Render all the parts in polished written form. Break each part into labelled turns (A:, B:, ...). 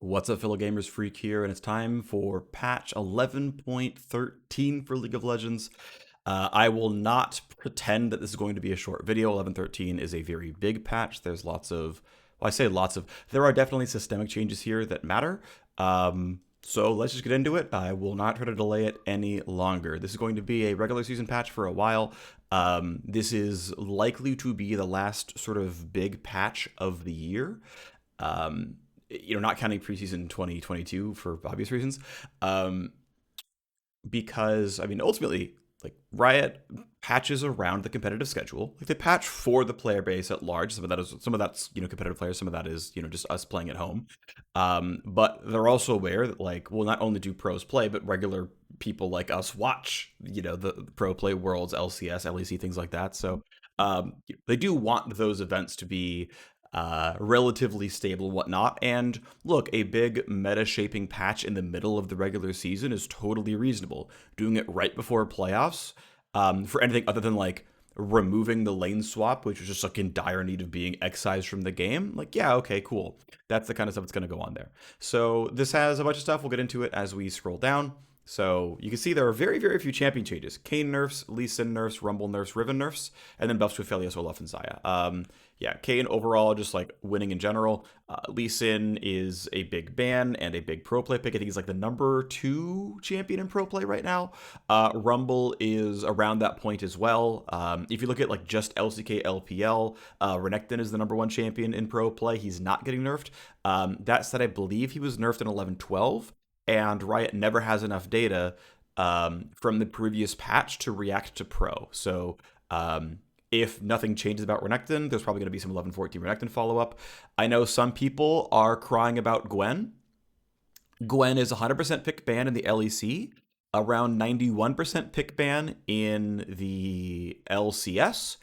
A: What's up, fellow gamers? Phreak here, and it's time for patch 11.13 for League of Legends. I will not pretend that this is going to be a short video. 11.13 is a very big patch. There's lots of, well, I say lots of, there are definitely systemic changes here that matter. So let's just get into it. I will not try to delay it any longer. This is going to be a regular season patch for a while. This is likely to be the last sort of big patch of the year. Not counting preseason 2022 for obvious reasons. Because, I mean, ultimately, like, Riot patches around the competitive schedule. Like, they patch for the player base at large. Some of that's, competitive players. Some of that is, just us playing at home. But they're also aware that, like, well, not only do pros play, but regular people like us watch, the pro play worlds, LCS, LEC, things like that. So they do want those events to be relatively stable and whatnot. And look, a big meta shaping patch in the middle of the regular season is totally reasonable. Doing it right before playoffs, for anything other than like removing the lane swap, which was just like in dire need of being excised from the game, like, yeah, okay, cool. That's the kind of stuff that's going to go on there. So this has a bunch of stuff. We'll get into it as we scroll down. So you can see there are very, very few champion changes. Kayn nerfs, Lee Sin nerfs, Rumble nerfs, Riven nerfs, and then buffs to Aphelios, Olaf, and Xayah. Yeah, Kayn overall just like winning in general. Lee Sin is a big ban and a big pro play pick. I think he's like the number 2 champion in pro play right now. Rumble is around that point as well. If you look at like just LCK LPL, Renekton is the number 1 champion in pro play. He's not getting nerfed. That said, I believe he was nerfed in 11-12. And Riot never has enough data from the previous patch to react to pro. So if nothing changes about Renekton, there's probably going to be some 11-14 Renekton follow-up. I know some people are crying about Gwen. Gwen is 100% pick ban in the LEC, around 91% pick ban in the LCS,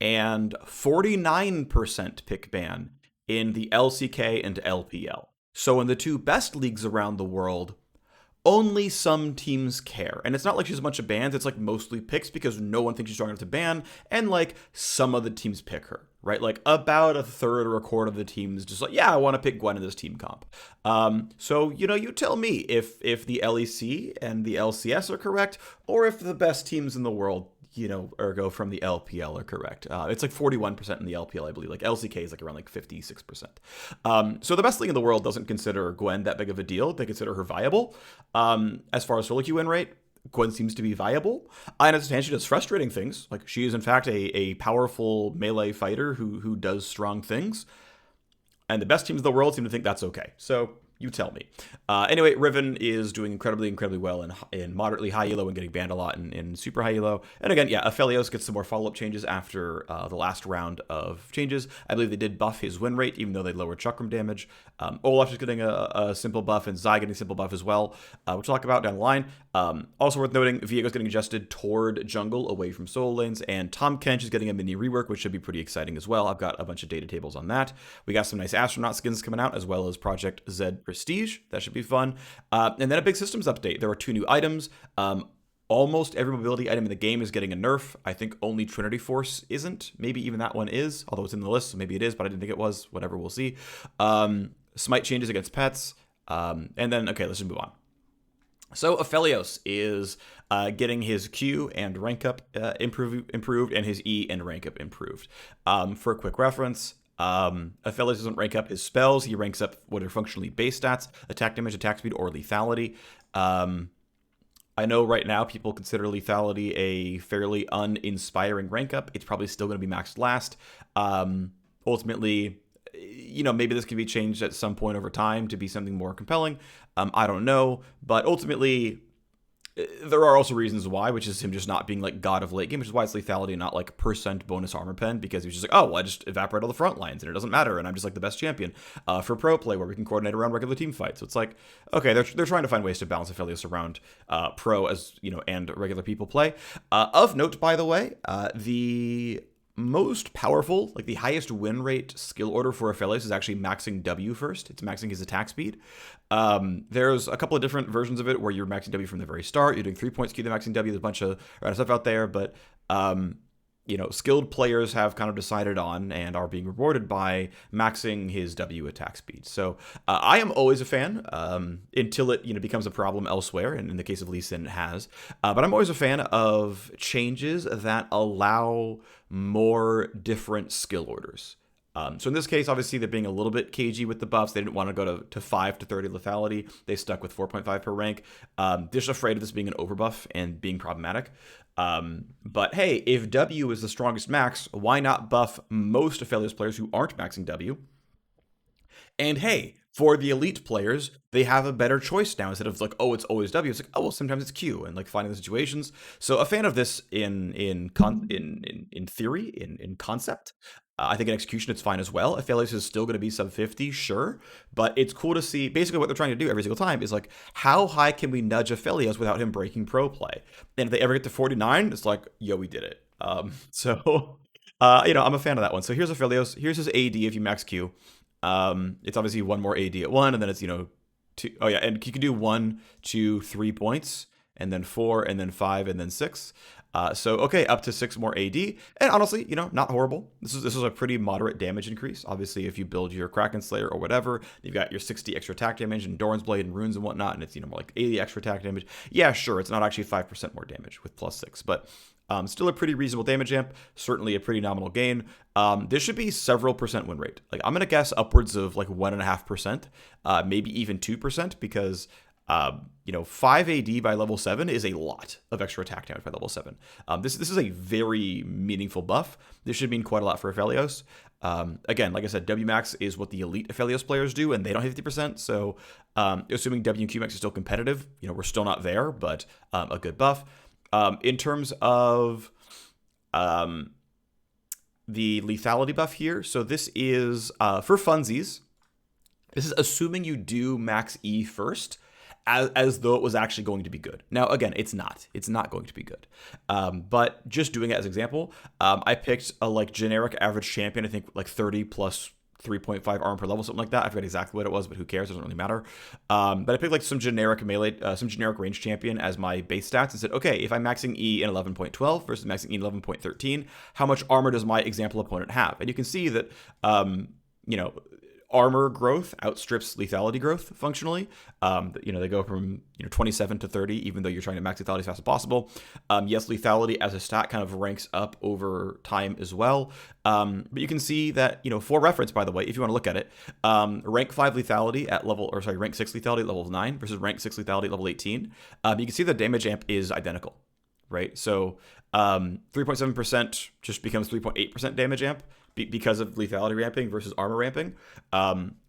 A: and 49% pick ban in the LCK and LPL. So in the 2 best leagues around the world, only some teams care. And it's not like she's a bunch of bans, it's like mostly picks because no one thinks she's strong enough to ban, and like some of the teams pick her, right? Like about a third or a quarter of the teams just like, yeah, I want to pick Gwen in this team comp. So, you tell me if the LEC and the LCS are correct, or if the best teams in the world, ergo from the LPL are correct. It's like 41% in the LPL, I believe. Like LCK is like around like 56%. So the best league in the world doesn't consider Gwen that big of a deal. They consider her viable. As far as solo queue win rate, Gwen seems to be viable. I understand she does frustrating things. Like she is in fact a powerful melee fighter who does strong things. And the best teams in the world seem to think that's okay. So you tell me. Anyway, Riven is doing incredibly, incredibly well in moderately high elo and getting banned a lot in super high elo. And again, yeah, Aphelios gets some more follow-up changes after the last round of changes. I believe they did buff his win rate, even though they lowered chakram damage. Olaf is getting a simple buff, and Xayah getting a simple buff as well, which we'll talk about down the line. Also worth noting, Viego's getting adjusted toward jungle away from solo lanes, and Tom Kench is getting a mini rework, which should be pretty exciting as well. I've got a bunch of data tables on that. We got some nice astronaut skins coming out, as well as Project Z Prestige. That should be fun. And then a big systems update. There are 2 new items. Almost every mobility item in the game is getting a nerf. I think only Trinity Force isn't. Maybe even that one is, although it's in the list, so maybe it is, but I didn't think it was. Whatever, we'll see. Smite changes against pets. And then, okay, let's just move on. So Aphelios is getting his Q and rank up improved, and his E and rank up improved. For a quick reference, Aphelios doesn't rank up his spells. He ranks up what are functionally base stats: attack damage, attack speed, or lethality. I know right now people consider lethality a fairly uninspiring rank up. It's probably still going to be maxed last. Ultimately, maybe this can be changed at some point over time to be something more compelling. I don't know, but ultimately, there are also reasons why, which is him just not being like god of late game, which is why it's lethality and not like percent bonus armor pen, because he was just like, oh, well, I just evaporate all the front lines and it doesn't matter, and I'm just like the best champion for pro play where we can coordinate around regular team fights. So it's like, okay, they're trying to find ways to balance Aphelios around pro as and regular people play. Of note, by the way, the most powerful, like the highest win rate skill order for Aphelios is actually maxing W first. It's maxing his attack speed. There's a couple of different versions of it where you're maxing W from the very start. You're doing 3 points, keep the maxing W. There's a bunch of stuff out there, but skilled players have kind of decided on and are being rewarded by maxing his W attack speed. So I am always a fan until it becomes a problem elsewhere, and in the case of Lee Sin, it has. But I'm always a fan of changes that allow more different skill orders. So in this case, obviously, they're being a little bit cagey with the buffs. They didn't want to go to 5 to 30 lethality. They stuck with 4.5 per rank. They're just afraid of this being an overbuff and being problematic. But hey, if W is the strongest max, why not buff most Aphelios players who aren't maxing W? And hey, for the elite players, they have a better choice now. Instead of like, oh, it's always W, it's like, oh, well, sometimes it's Q, and like finding the situations. So a fan of this in theory, in concept. I think in execution it's fine as well. Aphelios is still going to be sub 50, sure, but it's cool to see. Basically, what they're trying to do every single time is like, how high can we nudge Aphelios without him breaking pro play? And if they ever get to 49, it's like, yo, we did it. So I'm a fan of that one. So here's Aphelios. Here's his AD if you max Q. It's obviously one more AD at one, and then it's two. Oh yeah, and you can do 1, 2, 3 points, and then 4, and then 5, and then 6. So okay, up to 6 more AD, and honestly, not horrible. This is a pretty moderate damage increase. Obviously, if you build your Kraken Slayer or whatever, you've got your 60 extra attack damage and Doran's Blade and runes and whatnot, and it's more like 80 extra attack damage. Yeah, sure, it's not actually 5% more damage with +6, but still a pretty reasonable damage amp. Certainly a pretty nominal gain. This should be several percent win rate. Like I'm gonna guess upwards of like 1.5%, maybe even 2%, because 5 AD by level 7 is a lot of extra attack damage by level 7. This is a very meaningful buff. This should mean quite a lot for Aphelios. Again, like I said, W max is what the elite Aphelios players do, and they don't hit 50%. So assuming W and Q max is still competitive, we're still not there, but a good buff. In terms of the lethality buff here, so this is for funsies. This is assuming you do max E first, as though it was actually going to be good. Now, again, it's not. It's not going to be good. But just doing it as an example, I picked a like generic average champion, I think like 30 plus 3.5 armor per level, something like that. I forget exactly what it was, but who cares? It doesn't really matter. But I picked like some generic melee, some generic range champion as my base stats and said, okay, if I'm maxing E in 11.12 versus maxing E in 11.13, how much armor does my example opponent have? And you can see that, armor growth outstrips lethality growth functionally. They go from 27 to 30, even though you're trying to max lethality as fast as possible. Yes, lethality as a stat kind of ranks up over time as well. But you can see that, for reference, by the way, if you want to look at it, rank 5 lethality at rank 6 lethality at level 9 versus rank 6 lethality at level 18. You can see the damage amp is identical, right? So 3.7% just becomes 3.8% damage amp because of lethality ramping versus armor ramping,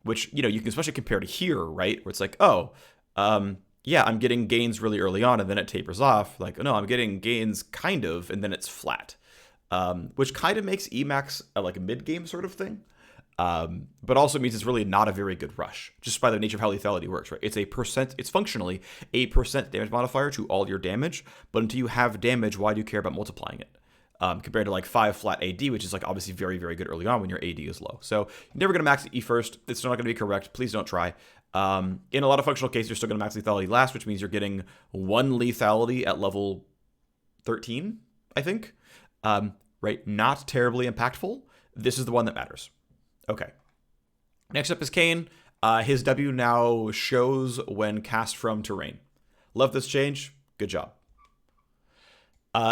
A: which, you can especially compare to here, right? Where it's like, yeah, I'm getting gains really early on and then it tapers off. Like, no, I'm getting gains kind of, and then it's flat, which kind of makes Emax like a mid-game sort of thing. But also means it's really not a very good rush, just by the nature of how lethality works, right? It's functionally a percent damage modifier to all your damage, but until you have damage, why do you care about multiplying it? Compared to like 5 flat AD, which is like obviously very, very good early on when your AD is low. So you're never going to max E first. It's not going to be correct. Please don't try. In a lot of functional cases, you're still going to max lethality last, which means you're getting 1 lethality at level 13, I think. Right? Not terribly impactful. This is the one that matters. Okay. Next up is Kayn. His W now shows when cast from terrain. Love this change. Good job.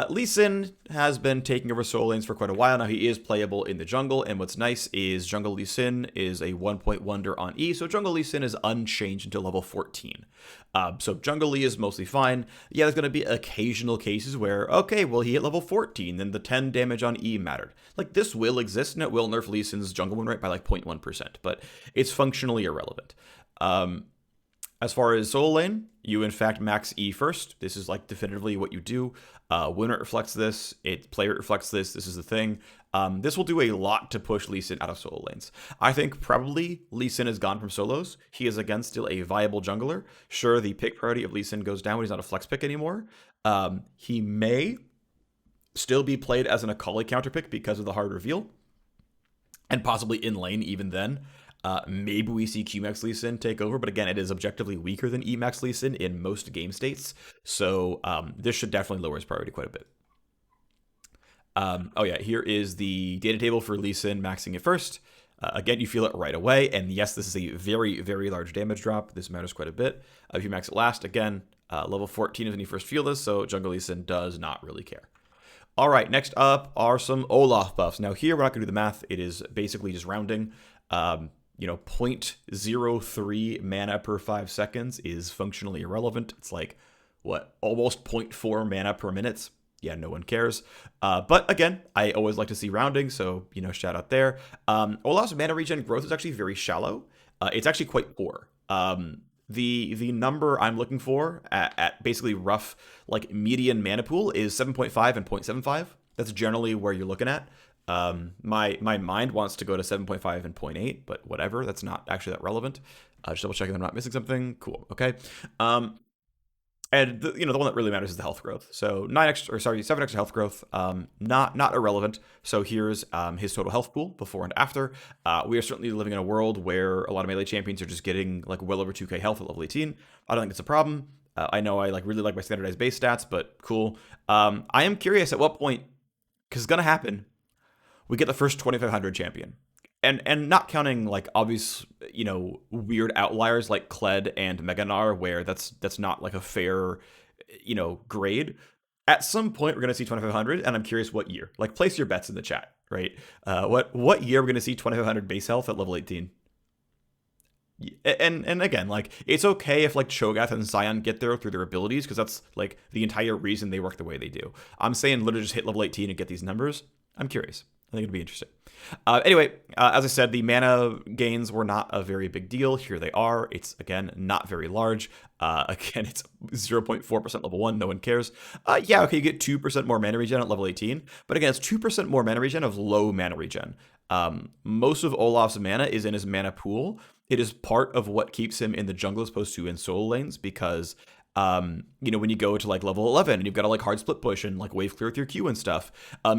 A: Lee Sin has been taking over solo lanes for quite a while now. He is playable in the jungle, and what's nice is Jungle Lee Sin is a 1-point wonder on E, so Jungle Lee Sin is unchanged until level 14. So Jungle Lee is mostly fine. Yeah, there's going to be occasional cases where, okay, well, he hit level 14, then the 10 damage on E mattered. Like, this will exist, and it will nerf Lee Sin's jungle win rate by like 0.1%, but it's functionally irrelevant. As far as solo lane, you in fact max E first. This is like definitively what you do. Win rate reflects this. Play rate reflects this. This is the thing. This will do a lot to push Lee Sin out of solo lanes. I think probably Lee Sin is gone from solos. He is again still a viable jungler. Sure, the pick priority of Lee Sin goes down when he's not a flex pick anymore. He may still be played as an Akali counter pick because of the hard reveal, and possibly in lane even then. Maybe we see Qmax Lee Sin take over, but again, it is objectively weaker than Emax Lee Sin in most game states, so this should definitely lower his priority quite a bit. Oh yeah, here is the data table for Lee Sin maxing it first. Again, you feel it right away, and yes, this is a very, very large damage drop. This matters quite a bit. If you max it last, again, level 14 is when you first feel this, so Jungle Lee Sin does not really care. All right, next up are some Olaf buffs. Now here, we're not going to do the math. It is basically just rounding. 0.03 mana per 5 seconds is functionally irrelevant. It's like, what, almost zero point 0.4 mana per minute. Yeah, no one cares. But again, I always like to see rounding, so, shout out there. Olaf's mana regen growth is actually very shallow. It's actually quite poor. The number I'm looking for at basically rough, like, median mana pool is 7.5 and 0.75. That's generally where you're looking at. My mind wants to go to 7.5 and 0.8, but whatever. That's not actually that relevant. Just double checking I'm not missing something. Cool. Okay. And the one that really matters is the health growth. So 7 extra health growth, not irrelevant. So here's his total health pool before and after. We are certainly living in a world where a lot of melee champions are just getting like well over 2k health at level 18. I don't think it's a problem. I know I really like my standardized base stats, but cool. I am curious at what point, because it's gonna happen, we get the first 2500 champion. And not counting like obvious, weird outliers like Kled and Meganar, where that's not like a fair, grade. At some point, we're gonna see 2500, and I'm curious what year. Like, place your bets in the chat, right? What year we're gonna see 2500 base health at level 18? And again, like, it's okay if like Cho'Gath and Sion get there through their abilities, because that's like the entire reason they work the way they do. I'm saying literally just hit level 18 and get these numbers. I'm curious. I think it'd be interesting. Anyway, as I said, the mana gains were not a very big deal. Here they are. It's, again, not very large. Again, it's 0.4% level 1. No one cares. Yeah, okay, you get 2% more mana regen at level 18. But again, it's 2% more mana regen of low mana regen. Most of Olaf's mana is in his mana pool. It is part of what keeps him in the jungle as opposed to in solo lanes, because when you go to like level 11 and you've got to like hard split push and like wave clear with your Q and stuff,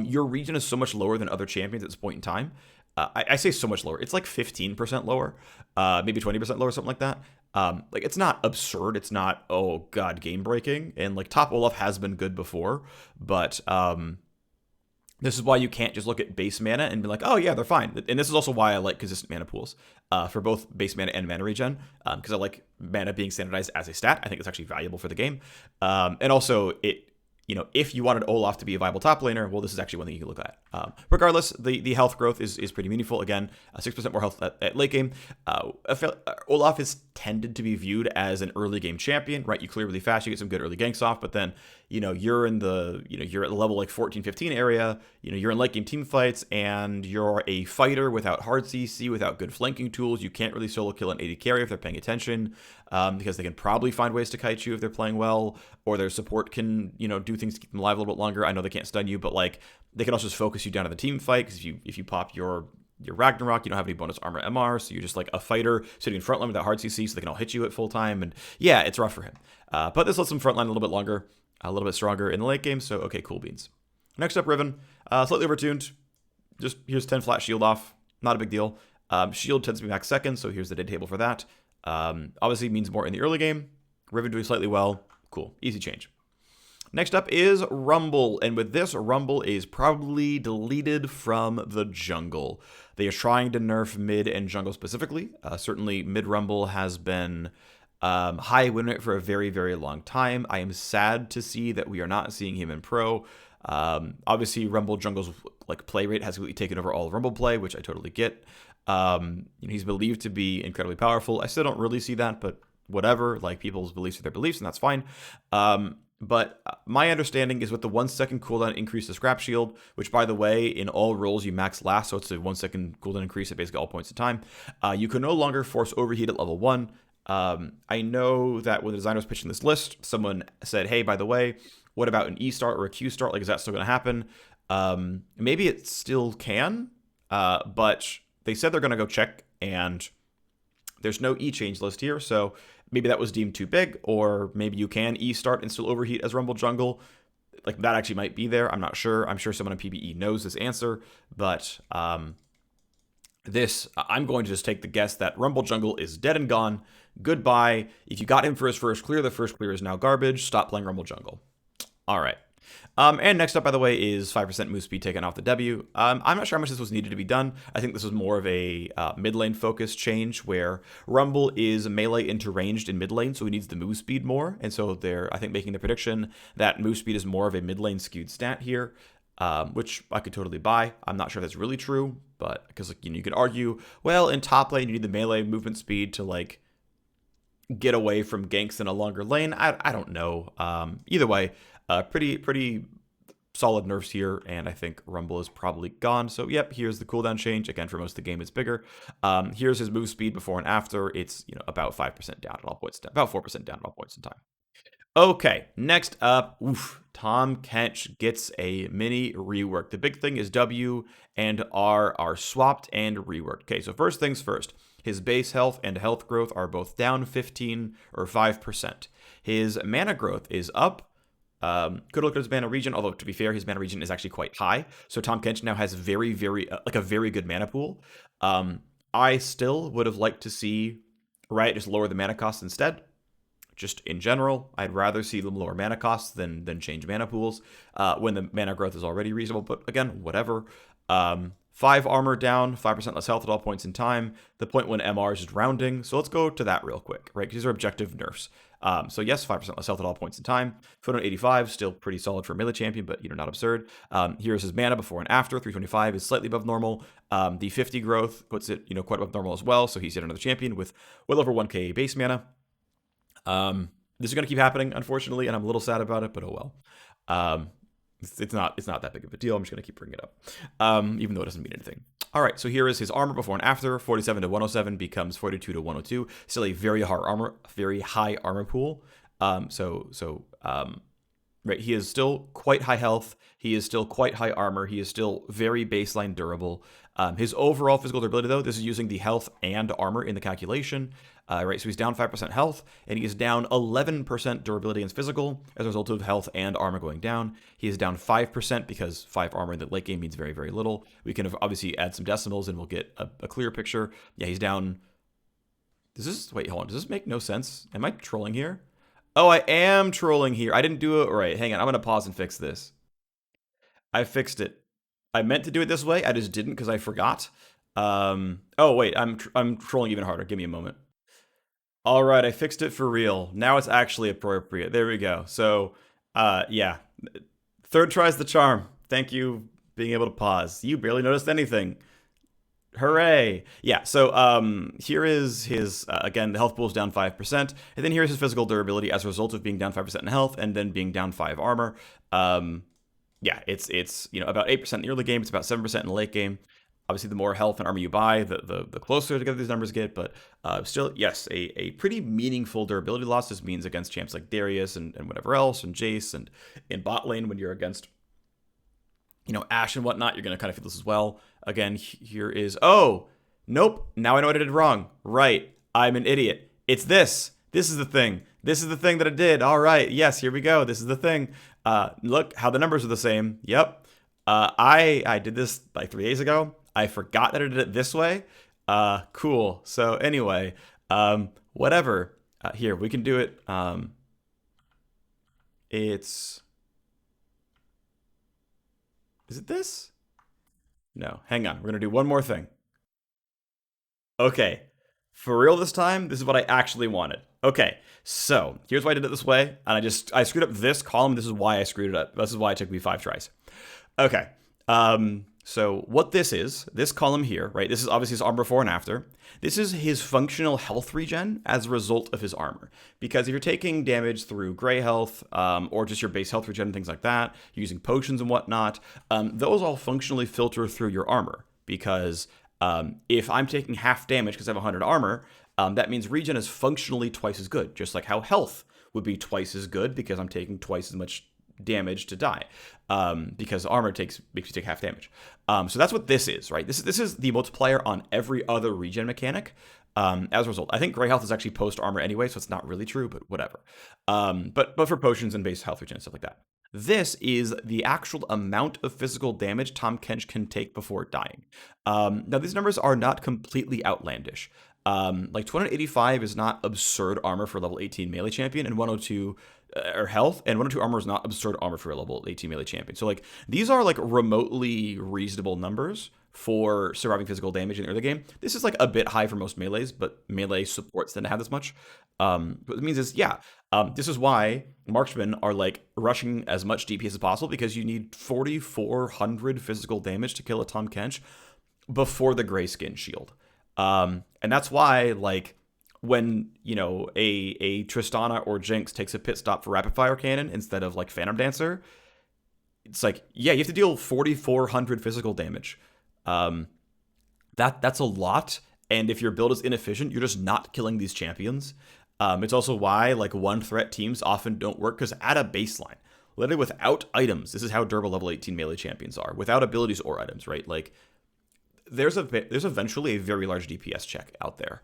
A: your regen is so much lower than other champions at this point in time. I say so much lower. It's like 15% lower, maybe 20% lower, something like that. Like, it's not absurd. It's not, oh god, game breaking. And like top Olaf has been good before, but this is why you can't just look at base mana and be like, oh yeah, they're fine. And this is also why I like consistent mana pools for both base mana and mana regen, because I like mana being standardized as a stat. I think it's actually valuable for the game. And also, if you wanted Olaf to be a viable top laner, well, this is actually one that you can look at. Regardless, the health growth is pretty meaningful. Again, 6% more health at late game. Olaf is tended to be viewed as an early game champion, right? You clear really fast, you get some good early ganks off, but then, you're in the, you're at the level like 14, 15 area, you're in late game team fights, and you're a fighter without hard CC, without good flanking tools. You can't really solo kill an AD carry if they're paying attention, because they can probably find ways to kite you if they're playing well, or their support can, do things to keep them alive a little bit longer. I know they can't stun you, but like, they can also just focus you down to the team fight, because if you pop your Ragnarok, you don't have any bonus armor MR, so you're just like a fighter sitting in front line with that hard CC, so they can all hit you at full time, and yeah, it's rough for him. But this lets him frontline a little bit longer, a little bit stronger in the late game, so okay, cool beans. Next up, Riven. Slightly overtuned. Just here's 10 flat shield off. Not a big deal. Shield tends to be max second, so here's the data table for that. Obviously means more in the early game. Riven doing slightly well. Cool. Easy change. Next up is Rumble, and with this, Rumble is probably deleted from the jungle. They are trying to nerf mid and jungle specifically. Certainly, mid Rumble has been high win rate for a very, very long time. I am sad to see that we are not seeing him in pro. Obviously, Rumble jungle's like play rate has completely taken over all of Rumble play, which I totally get. He's believed to be incredibly powerful. I still don't really see that, but whatever. Like, people's beliefs are their beliefs, and that's fine. But my understanding is with the 1 second cooldown increase to Scrap Shield, which, by the way, in all roles you max last, so it's a 1 second cooldown increase at basically all points of time. You can no longer force overheat at level 1. I know that when the designer was pitching this list, someone said, hey, by the way, what about an E start or a Q start? Like, is that still going to happen? Maybe it still can, but they said they're going to go check, and there's no E change list here, so maybe that was deemed too big, or maybe you can E start and still overheat as Rumble Jungle. Like, that actually might be there. I'm not sure. I'm sure someone on PBE knows this answer, but I'm going to just take the guess that Rumble Jungle is dead and gone. Goodbye. If you got him for his first clear, the first clear is now garbage. Stop playing Rumble Jungle. All right. And next up, by the way, is 5% move speed taken off the W. I'm not sure how much this was needed to be done. I think this was more of a mid lane focused change where Rumble is melee into ranged in mid lane, so he needs the move speed more. And so they're, I think, making the prediction that move speed is more of a mid lane skewed stat here, which I could totally buy. I'm not sure if that's really true, but because you could argue, well, in top lane you need the melee movement speed to get away from ganks in a longer lane. I don't know. Either way, pretty solid nerfs here, and I think Rumble is probably gone. So yep, here's the cooldown change. Again, for most of the game, it's bigger. Here's his move speed before and after. It's about 5% down at all points, about 4% down at all points in time. Okay, next up, Tahm Kench gets a mini rework. The big thing is W and R are swapped and reworked. Okay, so first things first. His base health and health growth are both down 15 or 5%. His mana growth is up. Could look at his mana regen, although to be fair, his mana regen is actually quite high. So Tahm Kench now has a very good mana pool. I still would have liked to see Riot just lower the mana cost instead. Just in general, I'd rather see them lower mana costs than change mana pools when the mana growth is already reasonable. But again, whatever. 5 armor down, 5% less health at all points in time. The point when MR is just rounding. So let's go to that real quick, right? Because these are objective nerfs. So yes, 5% less health at all points in time. Footnote 85, still pretty solid for a melee champion, but not absurd. Here's his mana before and after. 325 is slightly above normal. The 50 growth puts it quite above normal as well. So he's yet another champion with well over 1k base mana. This is going to keep happening, unfortunately, and I'm a little sad about it, but oh well. It's not that big of a deal. I'm just going to keep bringing it up, even though it doesn't mean anything. All right, so here is his armor before and after. 47 to 107 becomes 42 to 102. Still a very high armor pool. Right, he is still quite high health. He is still quite high armor. He is still very baseline durable. His overall physical durability, though, this is using the health and armor in the calculation. Right, so he's down 5% health, and he is down 11% durability and physical as a result of health and armor going down. He is down 5% because 5 armor in the late game means very, very little. We can obviously add some decimals, and we'll get a clearer picture. Yeah, he's down. Wait, hold on. Does this make no sense? Am I trolling here? Oh, I am trolling here. I didn't do it right. Hang on. I'm going to pause and fix this. I fixed it. I meant to do it this way. I just didn't because I forgot. Oh, wait. I'm trolling even harder. Give me a moment. All right. I fixed it for real. Now it's actually appropriate. There we go. So, yeah. Third try's the charm. Thank you being able to pause. You barely noticed anything. Hooray! Yeah, so here is his, again, the health pool is down 5%, and then here's his physical durability as a result of being down 5% in health and then being down 5 armor. Yeah, it's about 8% in the early game, it's about 7% in the late game. Obviously, the more health and armor you buy, the closer together these numbers get, but still, yes, a pretty meaningful durability loss. This means against champs like Darius and whatever else, and Jace, and in bot lane when you're against Ashe and whatnot, you're going to kind of feel this as well. Again, here is, oh, nope, now I know what I did wrong. Right, I'm an idiot. It's this. This is the thing. This is the thing that I did. All right, yes, here we go. This is the thing. Look how the numbers are the same. Yep. I did this like 3 days ago. I forgot that I did it this way. Cool. So anyway, whatever. Here, we can do it. Is it this? No, hang on. We're going to do one more thing. Okay. For real this time, this is what I actually wanted. Okay, so here's why I did it this way. And I screwed up this column. This is why I screwed it up. This is why it took me 5 tries. Okay. So what this column here, right? This is obviously his armor before and after. This is his functional health regen as a result of his armor. Because if you're taking damage through gray health, or just your base health regen and things like that, using potions and whatnot, those all functionally filter through your armor. Because if I'm taking half damage because I have 100 armor, that means regen is functionally twice as good, just like how health would be twice as good because I'm taking twice as much damage to die, because armor makes you take half damage. So that's what this is, right? This is the multiplier on every other regen mechanic. As a result, I think gray health is actually post armor anyway, so it's not really true, but whatever. But for potions and base health regen and stuff like that. This is the actual amount of physical damage Tahm Kench can take before dying. Now, these numbers are not completely outlandish. Like 285 is not absurd armor for a level 18 melee champion, and 102 or health, and 102 armor is not absurd armor for a level 18 melee champion. So like these are like remotely reasonable numbers for surviving physical damage in the early game. This is like a bit high for most melees, but melee supports tend to have this much. What it means is, yeah, this is why marksmen are like rushing as much DPS as possible, because you need 4,400 physical damage to kill a Tahm Kench before the grayskin shield. And that's why, like, when, you know, a Tristana or Jinx takes a pit stop for rapid fire cannon instead of like Phantom Dancer, it's like, yeah, you have to deal 4,400 physical damage. That's a lot. And if your build is inefficient, you're just not killing these champions. It's also why like one threat teams often don't work, because at a baseline, literally without items, this is how durable level 18 melee champions are. Without abilities or items, right? Like there's eventually a very large DPS check out there.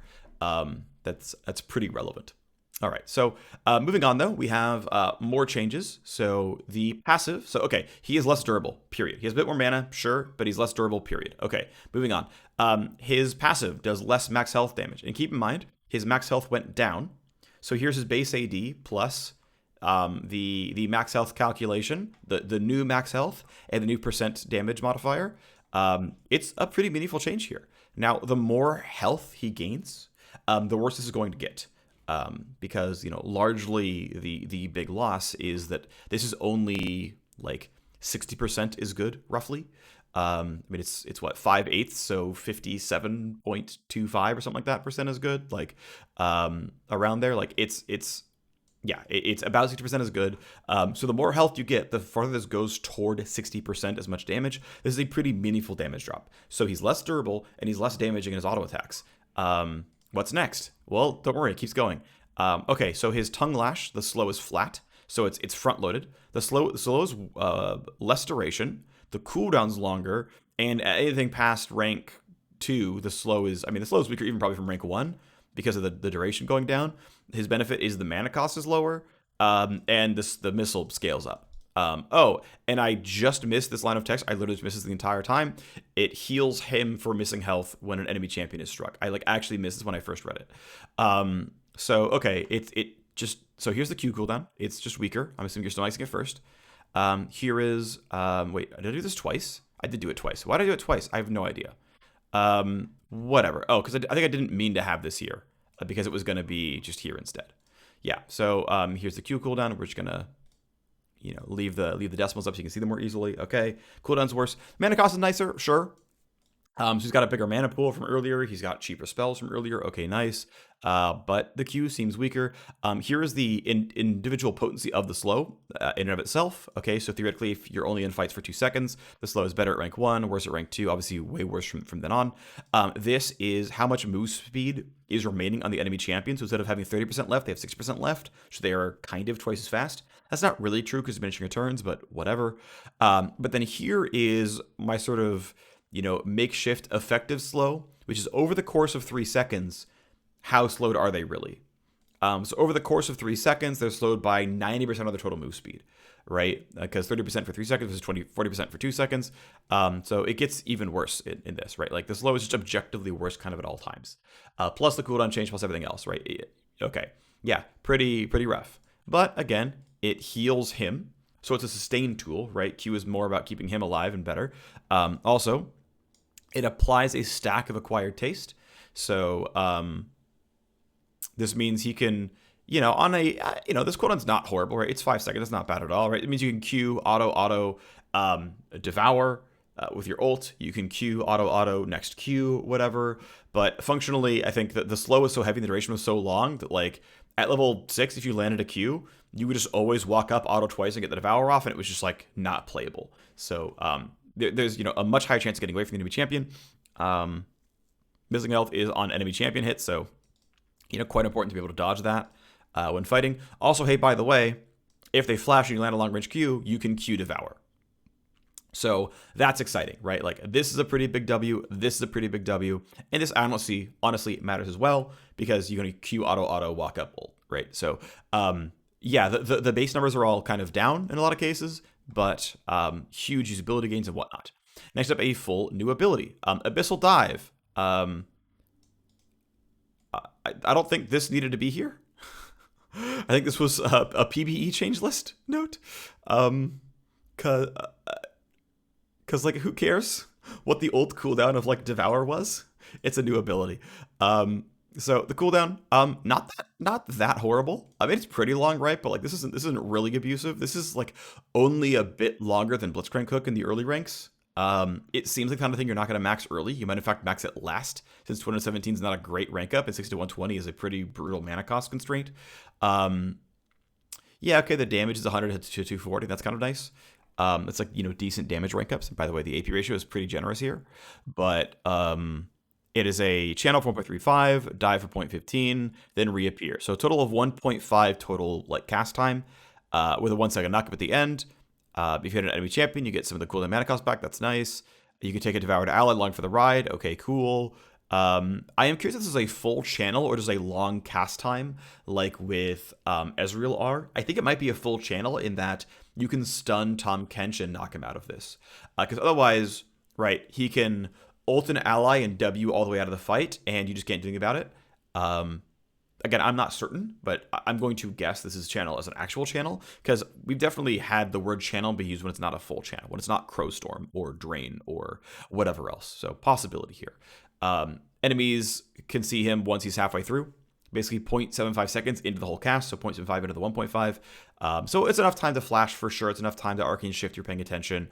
A: That's pretty relevant. All right, so moving on though, we have more changes. So the passive, so okay, he is less durable, period. He has a bit more mana, sure, but he's less durable, period. Okay, moving on. His passive does less max health damage. And keep in mind, his max health went down. So here's his base AD plus the max health calculation, the new max health, and the new percent damage modifier. It's a pretty meaningful change here. Now, the more health he gains, the worse this is going to get. Because, you know, largely the big loss is that this is only like 60% is good, roughly. I mean, it's what, 5/8, so 57.25 or something like that percent is good. Like, around there, like it's about 60% is good. So the more health you get, the farther this goes toward 60% as much damage. This is a pretty meaningful damage drop. So he's less durable and he's less damaging in his auto attacks. What's next? Well, don't worry, it keeps going. Okay, so his tongue lash, the slow is flat, so it's front loaded. The slow is less duration. The cooldown's longer, and anything past rank 2, the slow is weaker even probably from rank 1 because of the duration going down. His benefit is the mana cost is lower, and the missile scales up. And I just missed this line of text. I literally just missed this the entire time. It heals him for missing health when an enemy champion is struck. I like actually missed this when I first read it. So okay, so here's the Q cooldown. It's just weaker. I'm assuming you're still maxing it first. Here is wait, did I do this twice? I did do it twice. Why did I do it twice? I have no idea. Whatever. Oh, because I think I didn't mean to have this here, because it was going to be just here instead. Yeah. So here's the Q cooldown. We're just gonna, you know, leave the decimals up so you can see them more easily. Okay, cooldown's worse. Mana cost is nicer, sure. So he's got a bigger mana pool from earlier. He's got cheaper spells from earlier. Okay, nice. But the Q seems weaker. Here is the individual potency of the slow in and of itself. Okay, so theoretically, if you're only in fights for 2 seconds, the slow is better at rank 1, worse at rank 2. Obviously, way worse from then on. This is how much move speed is remaining on the enemy champion. So instead of having 30% left, they have 60% left. So they are kind of twice as fast. That's not really true because diminishing returns, but whatever. But then here is my sort of, you know, makeshift effective slow, which is over the course of 3 seconds, how slowed are they really? So over the course of 3 seconds, they're slowed by 90% of their total move speed, right? Because 30% for 3 seconds is 40% for 2 seconds. So it gets even worse in this, right? Like the slow is just objectively worse kind of at all times. Plus the cooldown change, plus everything else, right? Okay, yeah, pretty rough. But again, it heals him. So it's a sustained tool, right? Q is more about keeping him alive and better. Also, it applies a stack of acquired taste. So this means he can, you know, on a, this cooldown's not horrible, right? It's 5 seconds. It's not bad at all, right? It means you can Q auto devour with your ult. You can Q auto next Q, whatever. But functionally, I think that the slow was so heavy and the duration was so long that like at level 6, if you landed a Q, you would just always walk up auto twice and get the devour off, and it was just like not playable. So there's, you know, a much higher chance of getting away from the enemy champion. Missing health is on enemy champion hits, so, you know, quite important to be able to dodge that when fighting. Also, hey, by the way, if they flash and you land a long range Q, you can Q devour. So that's exciting, right? Like this is a pretty big W. This is a pretty big W. And this honestly matters as well, because you're going to Q auto walk up ult, right? So yeah, the base numbers are all kind of down in a lot of cases, but huge usability gains and whatnot. Next up, a full new ability, Abyssal Dive. I don't think this needed to be here. I think this was a PBE change list note. Cause, cause like who cares what the old cooldown of like Devour was? It's a new ability. So the cooldown, not that horrible. I mean, it's pretty long, right? But like this isn't really abusive. This is like only a bit longer than Blitzcrank Hook in the early ranks. It seems like the kind of thing you're not going to max early. You might in fact max it last, since 217 is not a great rank up, and 60 to 120 is a pretty brutal mana cost constraint. Um, yeah, okay, the damage is 100 to 240. That's kind of nice. It's like, decent damage rank ups. By the way, the AP ratio is pretty generous here. But it is a channel for 1.35, die for 0.15, then reappear. So a total of 1.5 total like cast time, with a 1 second knockup at the end. If you hit an enemy champion, you get some of the cooldown mana cost back. That's nice. You can take a devoured ally along for the ride. Okay, cool. I am curious if this is a full channel or just a long cast time, like with Ezreal R. I think it might be a full channel in that you can stun Tom Kench and knock him out of this. Because otherwise, right, he can ult an ally and W all the way out of the fight, and you just can't do anything about it. Again, I'm not certain, but I'm going to guess this is channel as an actual channel, because we've definitely had the word channel be used when it's not a full channel, when it's not Crowstorm or Drain or whatever else. So possibility here. Enemies can see him once he's halfway through, basically 0.75 seconds into the whole cast, so 0.75 into the 1.5. So it's enough time to flash for sure. It's enough time to Arcane Shift, you're paying attention.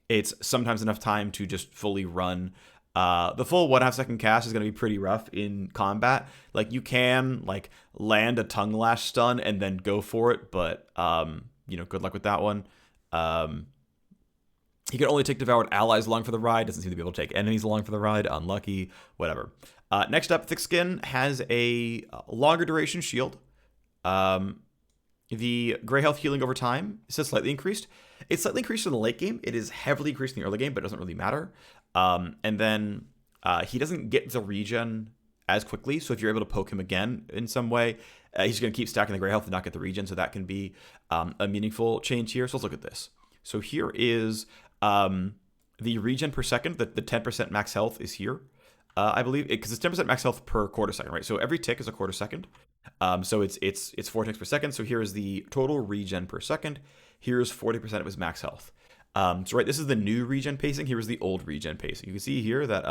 A: It's sometimes enough time to just fully run. The full 1/2 second cast is going to be pretty rough in combat. Like, you can like land a tongue lash stun and then go for it, but good luck with that one. He can only take devoured allies along for the ride. Doesn't seem to be able to take enemies along for the ride. Unlucky. Whatever. Next up, Thick Skin has a longer duration shield. The gray health healing over time is slightly increased. It's slightly increased in the late game. It is heavily increased in the early game, but it doesn't really matter. And then he doesn't get the regen as quickly. So if you're able to poke him again in some way, he's going to keep stacking the gray health and not get the regen. So that can be a meaningful change here. So let's look at this. So here is the regen per second. The 10% max health is here. I believe, because it's 10% max health per quarter second, right? So every tick is a quarter second. So it's 4 ticks per second. So here is the total regen per second. Here's 40% of his max health. So right, this is the new regen pacing. Here's the old regen pacing. You can see here that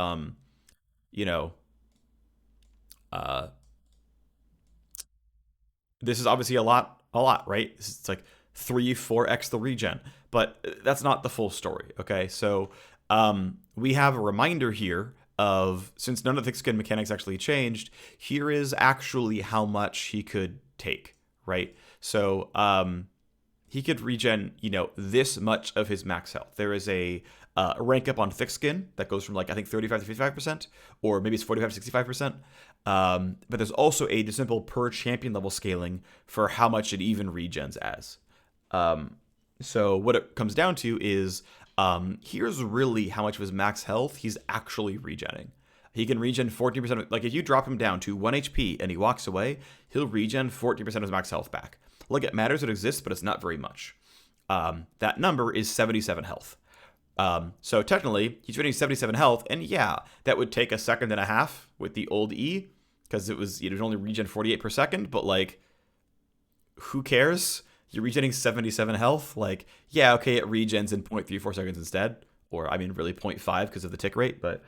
A: this is obviously a lot, right? It's like 3-4x the regen, but that's not the full story. Okay, so we have a reminder here of, since none of the Thick Skin mechanics actually changed, here is actually how much he could take, right? So he could regen, this much of his max health. There is a rank up on Thick Skin that goes from like, I think 35 to 55%, or maybe it's 45 to 65%. But there's also a simple per champion level scaling for how much it even regens as. So what it comes down to is, here's really how much of his max health he's actually regenning. He can regen 14%. Like, if you drop him down to 1 HP and he walks away, he'll regen 14% of his max health back. Like, it matters, it exists, but it's not very much. That number is 77 health. So technically, he's getting 77 health, and yeah, that would take a second and a half with the old E, because it was only regen 48 per second, but like, who cares? You're regenerating 77 health. Like, yeah, okay, it regens in 0.34 seconds instead, or I mean, really 0.5 because of the tick rate, but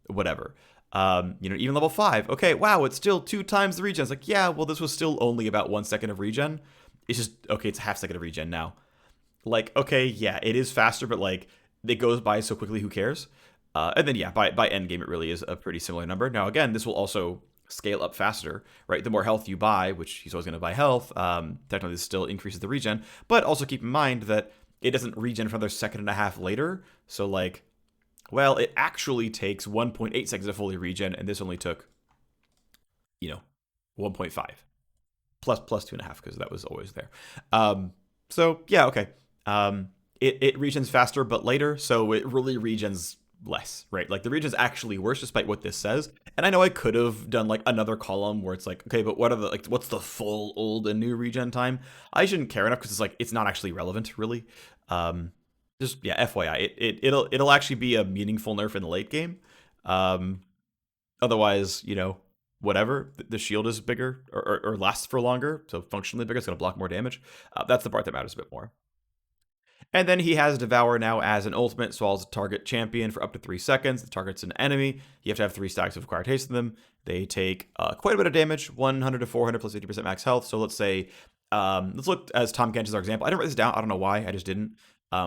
A: whatever. Even level 5, okay, wow, it's still 2 times the regen. It's like, yeah, well, this was still only about 1 second of regen. It's just, okay, it's a half second of regen now. Like, okay, yeah, it is faster, but like, it goes by so quickly, who cares? And then, yeah, by end game, it really is a pretty similar number. Now, again, this will also scale up faster, right? The more health you buy, which he's always going to buy health, technically this still increases the regen. But also keep in mind that it doesn't regen for another second and a half later. So, like, well, it actually takes 1.8 seconds to fully regen, and this only took, 1.5 plus 2.5, because that was always there. So yeah, okay. It regens faster, but later, so it really regens less, right? Like, the regen's actually worse, despite what this says. And I know I could have done like another column where it's like, okay, but what's the full old and new regen time? I shouldn't care enough, because it's like, it's not actually relevant, really. Just, yeah, FYI, it'll actually be a meaningful nerf in the late game. Otherwise, whatever, the shield is bigger or lasts for longer, so functionally bigger. It's going to block more damage. That's the part that matters a bit more. And then he has Devour now as an ultimate, swallows a target champion for up to 3 seconds. The target's an enemy. You have to have 3 stacks of acquired haste in them. They take quite a bit of damage, 100 to 400 plus 50% max health. So let's say, let's look as Tom Kench as our example. I didn't write this down. I don't know why. I just didn't.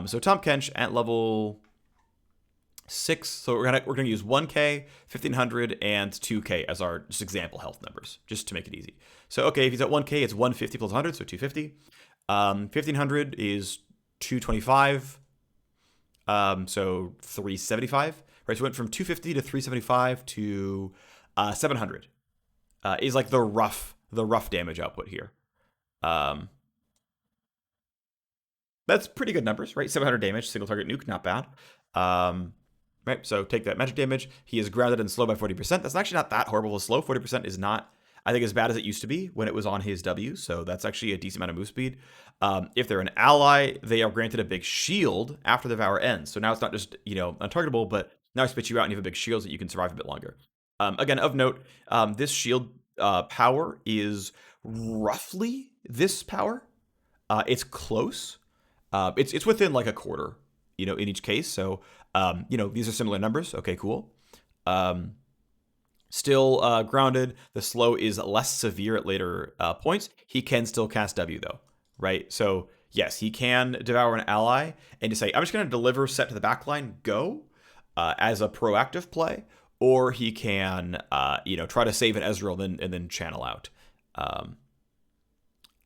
A: So Tom Kench at level 6. So we're gonna use 1K, 1500, and 2K as our just example health numbers, just to make it easy. So okay, if he's at 1K, it's 150 plus 100, so 250. 1500 is 225. So 375. Right, so it went from 250 to 375 to 700. Is like the rough damage output here. Um, that's pretty good numbers, right? 700 damage, single target nuke, not bad. Um, right, so take that magic damage. He is grounded and slow by 40%. That's actually not that horrible of slow. 40% is not, I think, as bad as it used to be when it was on his W. So that's actually a decent amount of move speed. If they're an ally, they are granted a big shield after the Devour ends. So now it's not just, untargetable, but now I spit you out and you have a big shield so that you can survive a bit longer. Again, of note, this shield power is roughly this power. It's close. It's within like a quarter, in each case. So, these are similar numbers. Okay, cool. Um, Still grounded. The slow is less severe at later points. He can still cast W though, right? So yes, he can devour an ally and just say, I'm just going to deliver set to the backline, go, as a proactive play, or he can, try to save an Ezreal and then channel out. Um,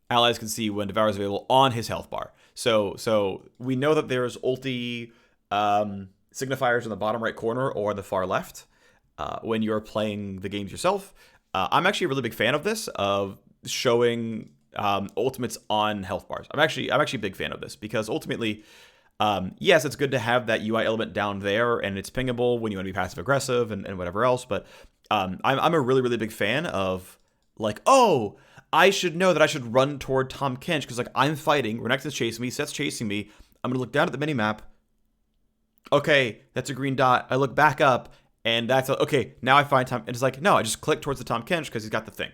A: Allies can see when Devour is available on his health bar. So we know that there's ulti signifiers in the bottom right corner or the far left when you're playing the games yourself. I'm actually a really big fan of this, of showing ultimates on health bars. I'm actually a big fan of this because ultimately, yes, it's good to have that UI element down there and it's pingable when you want to be passive aggressive and whatever else. But I'm a really, really big fan of like, oh, I should know that I should run toward Tom Kench because like I'm fighting, Renekton's chasing me, Seth's chasing me. I'm gonna look down at the mini map. Okay, that's a green dot. I look back up, and that's okay. Now I find Tom, and it's like no, I just click towards the Tom Kench because he's got the thing.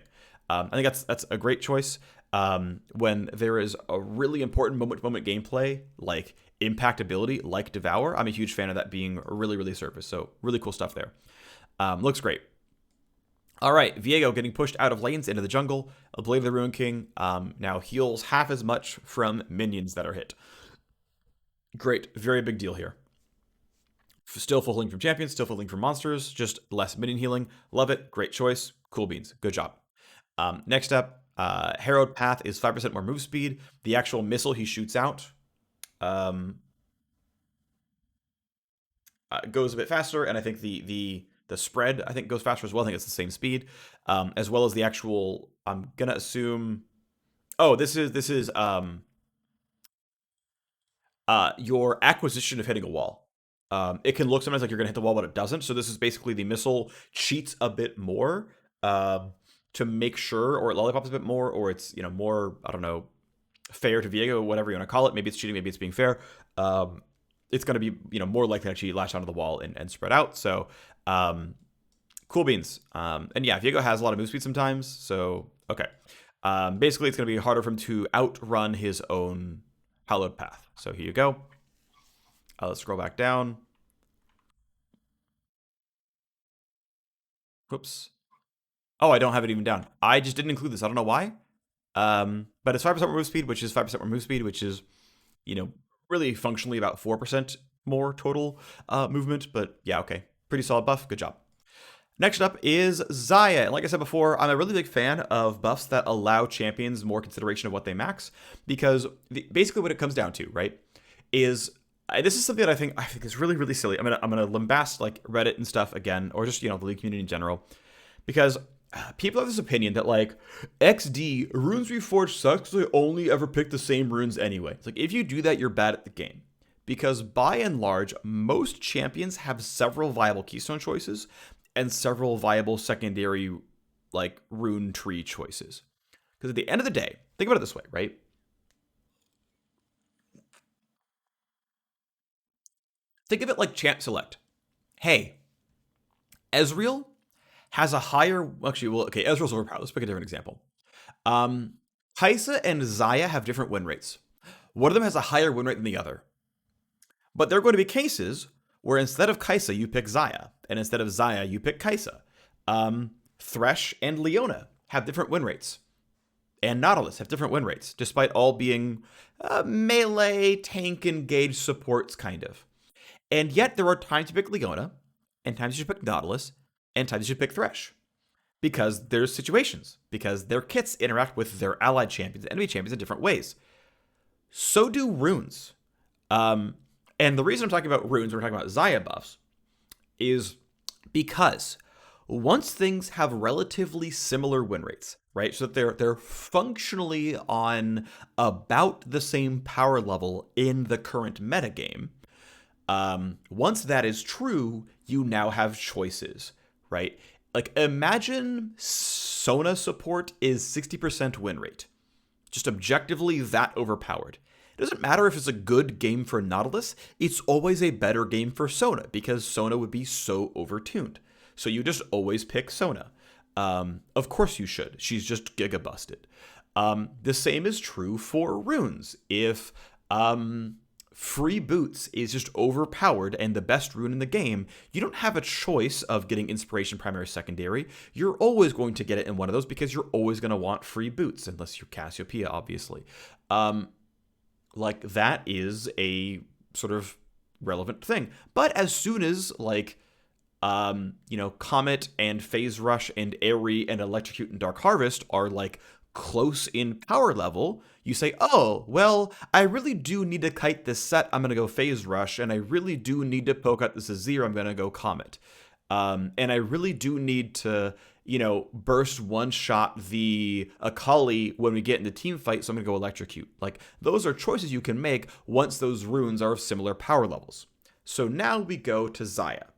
A: I think that's a great choice. When there is a really important moment-to-moment gameplay like impactability, like Devour, I'm a huge fan of that being really, really surfaced. So really cool stuff there. Looks great. All right, Viego getting pushed out of lanes into the jungle. I believe the Ruin King now heals half as much from minions that are hit. Great, very big deal here. Still full healing from champions, still full healing from monsters, just less minion healing. Love it, great choice, cool beans, good job. Next up, Harrowed Path is 5% more move speed. The actual missile he shoots out goes a bit faster, and I think the spread I think goes faster as well. I think it's the same speed, as well as the actual. I'm gonna assume. Oh, this is your acquisition of hitting a wall. It can look sometimes like you're gonna hit the wall, but it doesn't. So this is basically the missile cheats a bit more to make sure, or it lollipops a bit more, or it's more, I don't know, fair to Viego, whatever you want to call it. Maybe it's cheating, maybe it's being fair. It's going to be more likely to actually latch onto the wall and spread out. So cool beans. And yeah, Viego has a lot of move speed sometimes. So okay. Basically, it's going to be harder for him to outrun his own hallowed path. So here you go. Let's scroll back down. Whoops. Oh, I don't have it even down. I just didn't include this. I don't know why. But it's 5% more move speed, which is 5% more move speed, which is, you know, really functionally about 4% more total movement. But yeah, okay. Pretty solid buff. Good job. Next up is Xayah. And like I said before, I'm a really big fan of buffs that allow champions more consideration of what they max, because basically what it comes down to, right, is this is something that I think is really, really silly. I'm gonna lambast like Reddit and stuff again, or just the league community in general, because people have this opinion that like XD runes reforged sucks because they only ever pick the same runes anyway. It's like if you do that, you're bad at the game. Because by and large, most champions have several viable keystone choices and several viable secondary like rune tree choices. Because at the end of the day, think about it this way, right? Think of it like champ select. Hey, Ezreal has a higher. Actually, well, okay, Ezreal's overpowered. Let's pick a different example. Um, Kaisa and Xayah have different win rates. One of them has a higher win rate than the other. But there are going to be cases where instead of Kaisa, you pick Xayah, and instead of Xayah, you pick Kaisa. Thresh and Leona have different win rates, and Nautilus have different win rates, despite all being melee, tank engaged supports, kind of. And yet, there are times you pick Leona, and times you pick Nautilus, and times you pick Thresh. Because there's situations, because their kits interact with their allied champions, enemy champions in different ways. So do runes. Um, and the reason I'm talking about runes, we're talking about Xayah buffs, is because once things have relatively similar win rates, right? So that they're functionally on about the same power level in the current metagame. Once that is true, you now have choices, right? Like imagine Sona support is 60% win rate. Just objectively that overpowered. It doesn't matter if it's a good game for Nautilus, it's always a better game for Sona because Sona would be so overtuned. So you just always pick Sona. Of course you should. She's just giga busted. The same is true for runes. If free boots is just overpowered and the best rune in the game, you don't have a choice of getting inspiration primary secondary. You're always going to get it in one of those because you're always going to want free boots unless you're Cassiopeia, obviously. Like that is a sort of relevant thing. But as soon as like Comet and Phase Rush and Airy and Electrocute and Dark Harvest are like close in power level, you say, oh, well, I really do need to kite this set. I'm going to go Phase Rush. And I really do need to poke out this Azir. I'm going to go Comet. And I really do need to, burst one shot the Akali when we get into team fight. So I'm going to go Electrocute. Like those are choices you can make once those runes are of similar power levels. So now we go to Xayah.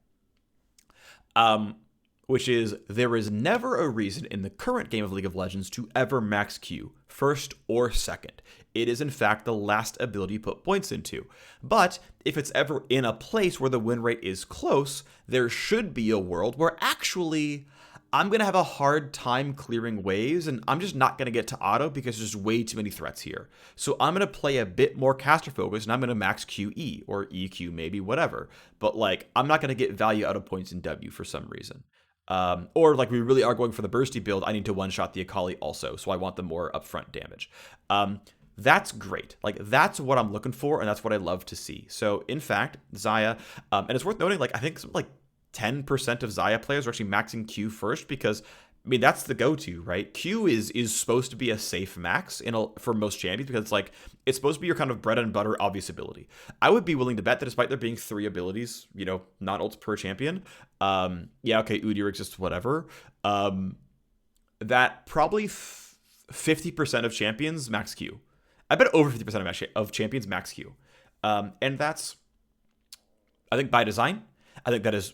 A: Which is there is never a reason in the current game of League of Legends to ever max Q, first or second. It is in fact the last ability you put points into. But if it's ever in a place where the win rate is close, there should be a world where actually I'm going to have a hard time clearing waves, and I'm just not going to get to auto because there's way too many threats here. So I'm going to play a bit more caster focus, and I'm going to max QE, or EQ maybe, whatever. But like, I'm not going to get value out of points in W for some reason. Or like we really are going for the bursty build, I need to one-shot the Akali also, so I want the more upfront damage. That's great. Like, that's what I'm looking for, and that's what I love to see. So, in fact, Xayah, and it's worth noting, like, I think like 10% of Xayah players are actually maxing Q first because, I mean, that's the go-to, right? Q is supposed to be a safe max for most champions because it's supposed to be your kind of bread and butter obvious ability. I would be willing to bet that despite there being 3 abilities, not ults per champion, yeah, okay, Udyr exists, whatever, that probably 50% of champions max Q. I bet over 50% of champions max Q. And that's, I think, by design. I think that is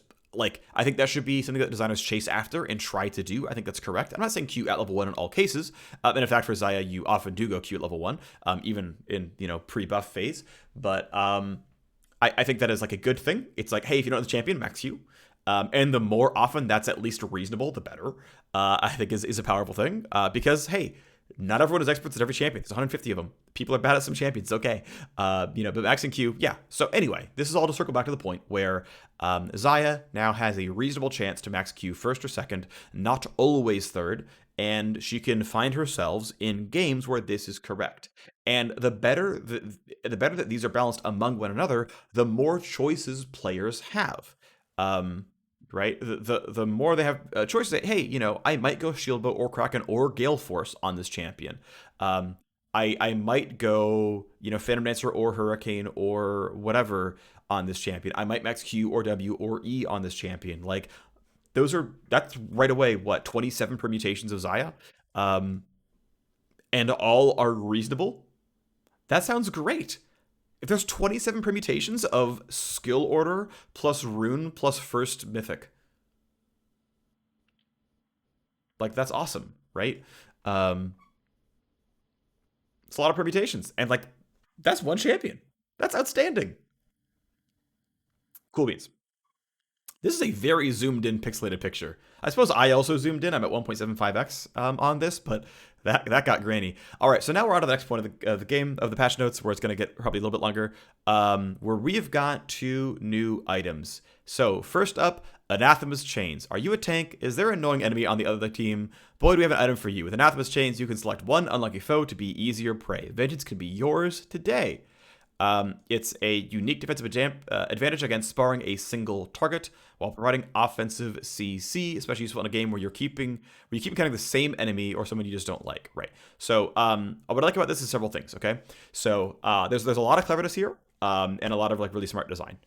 A: I think that should be something that designers chase after and try to do. I think that's correct. I'm not saying Q at level 1 in all cases. And in fact, for Xayah, you often do go Q at level 1, even in, pre-buff phase. But I think that is like a good thing. It's like, hey, if you don't have the champion, max Q. And the more often that's at least reasonable, the better. I think is a powerful thing. Because, hey, not everyone is experts at every champion. There's 150 of them. People are bad at some champions. Okay. But maxing Q, yeah. So anyway, this is all to circle back to the point where Xayah now has a reasonable chance to max Q first or second, not always third, and she can find herself in games where this is correct. And the better that these are balanced among one another, the more choices players have. Right? The more they have choices, that, hey, I might go Shieldbow or Kraken or Gale Force on this champion. I might go, Phantom Dancer or Hurricane or whatever on this champion. I might max Q or W or E on this champion. Like, that's right away, 27 permutations of Xayah? And all are reasonable? That sounds great. If there's 27 permutations of skill order plus rune plus first mythic, like that's awesome, right? Um, it's a lot of permutations, and like that's one champion. That's outstanding. Cool beans. This is a very zoomed in pixelated picture. I suppose I also zoomed in. I'm at 1.75x on this, but that got grainy. All right, so now we're on to the next point of the game, of the patch notes, where it's going to get probably a little bit longer, where we've got 2 new items. So first up, Anathema's Chains. Are you a tank? Is there an annoying enemy on the other team? Boy, do we have an item for you. With Anathema's Chains, you can select one unlucky foe to be easier prey. Vengeance can be yours today. It's a unique defensive advantage against sparring a single target while providing offensive CC, especially useful in a game where you keep counting the same enemy or someone you just don't like, right? So what I like about this is several things. Okay, so there's a lot of cleverness here, and a lot of like really smart design.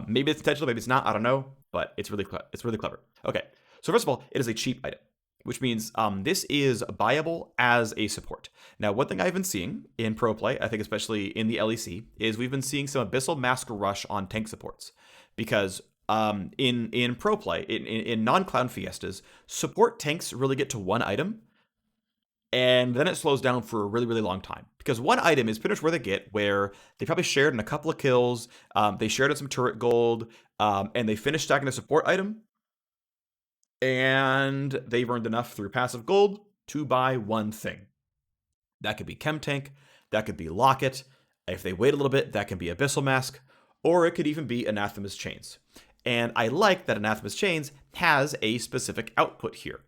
A: Maybe it's intentional, maybe it's not. I don't know, but it's really clever. Okay, so first of all, it is a cheap item, which means this is buyable as a support. Now, one thing I've been seeing in pro play, I think especially in the LEC, is we've been seeing some Abyssal Mask Rush on tank supports. Because in pro play, in non-Clown Fiestas, support tanks really get to one item, and then it slows down for a really, really long time. Because one item is pretty much where they get, where they probably shared in a couple of kills, they shared in some turret gold, and they finished stacking a support item, and they've earned enough through passive gold to buy one thing. That could be Chem Tank, that could be Locket. If they wait a little bit, that can be Abyssal Mask, or it could even be Anathema's Chains. And I like that Anathema's Chains has a specific output here.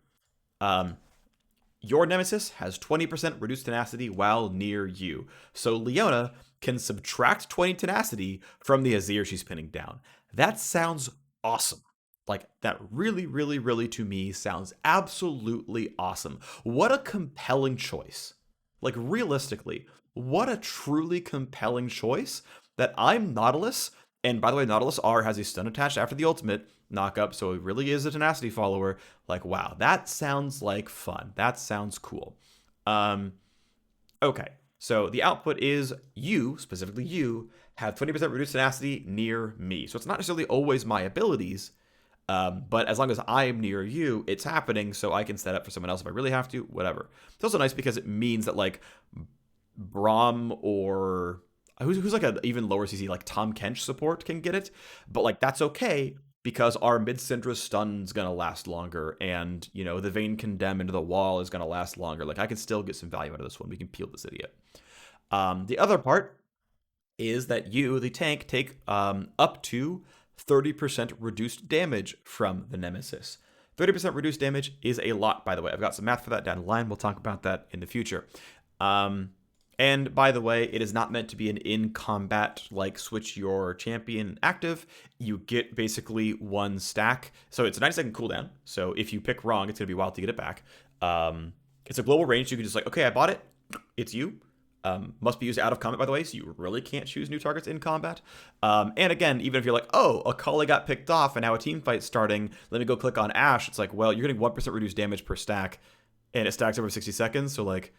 A: Your Nemesis has 20% reduced tenacity while near you. So Leona can subtract 20 tenacity from the Azir she's pinning down. That sounds awesome. Like, that really, really, really, to me, sounds absolutely awesome. What a compelling choice. Like, realistically, what a truly compelling choice that I'm Nautilus, and by the way, Nautilus R has a stun attached after the ultimate knock-up, so it really is a tenacity follower. Like, wow, that sounds like fun. That sounds cool. Okay, so the output is you, specifically you, have 20% reduced tenacity near me. So it's not necessarily always my abilities, but as long as I'm near you, it's happening, so I can set up for someone else if I really have to, whatever. It's also nice because it means that, like, Braum or who's like an even lower CC, like Tom Kench support can get it, but, like, that's okay because our mid-Syndra stun's gonna last longer, and, you know, the Vayne Condemn into the wall is gonna last longer. Like, I can still get some value out of this one. We can peel this idiot. The other part is that you, the tank, take up to 30% reduced damage from the Nemesis. 30% reduced damage is a lot, by the way. I've got some math for that down the line. We'll talk about that in the future. And by the way, it is not meant to be an in-combat, like, switch your champion active. You get basically one stack. So it's a 90-second cooldown. So if you pick wrong, it's going to be wild to get it back. It's a global range. So you can just, like, okay, I bought it. It's you. Must be used out of combat, by the way, so you really can't choose new targets in combat. And again, even if you're like, oh, a Kali got picked off and now a team fight's starting, let me go click on Ashe. It's like, well, you're getting 1% reduced damage per stack, and it stacks over 60 seconds. So, like,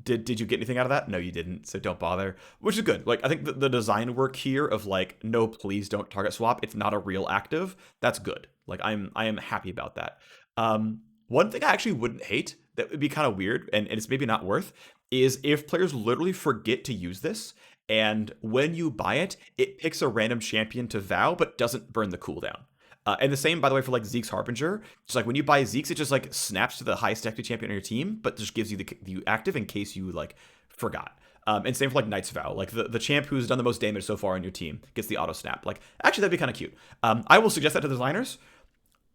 A: did you get anything out of that? No, you didn't, so don't bother, which is good. Like, I think the design work here of, like, no, please don't target swap, it's not a real active, that's good. Like, I am happy about that. One thing I actually wouldn't hate, that would be kind of weird, and it's maybe not worth, is if players literally forget to use this, and when you buy it, it picks a random champion to vow, but doesn't burn the cooldown. And the same, by the way, for, like, Zeke's Harbinger. Just like when you buy Zeke's, it just, like, snaps to the highest active champion on your team, but just gives you the active in case you, like, forgot. And same for, like, Knight's Vow. Like, the champ who's done the most damage so far on your team gets the auto snap. Like, actually, that'd be kind of cute. I will suggest that to designers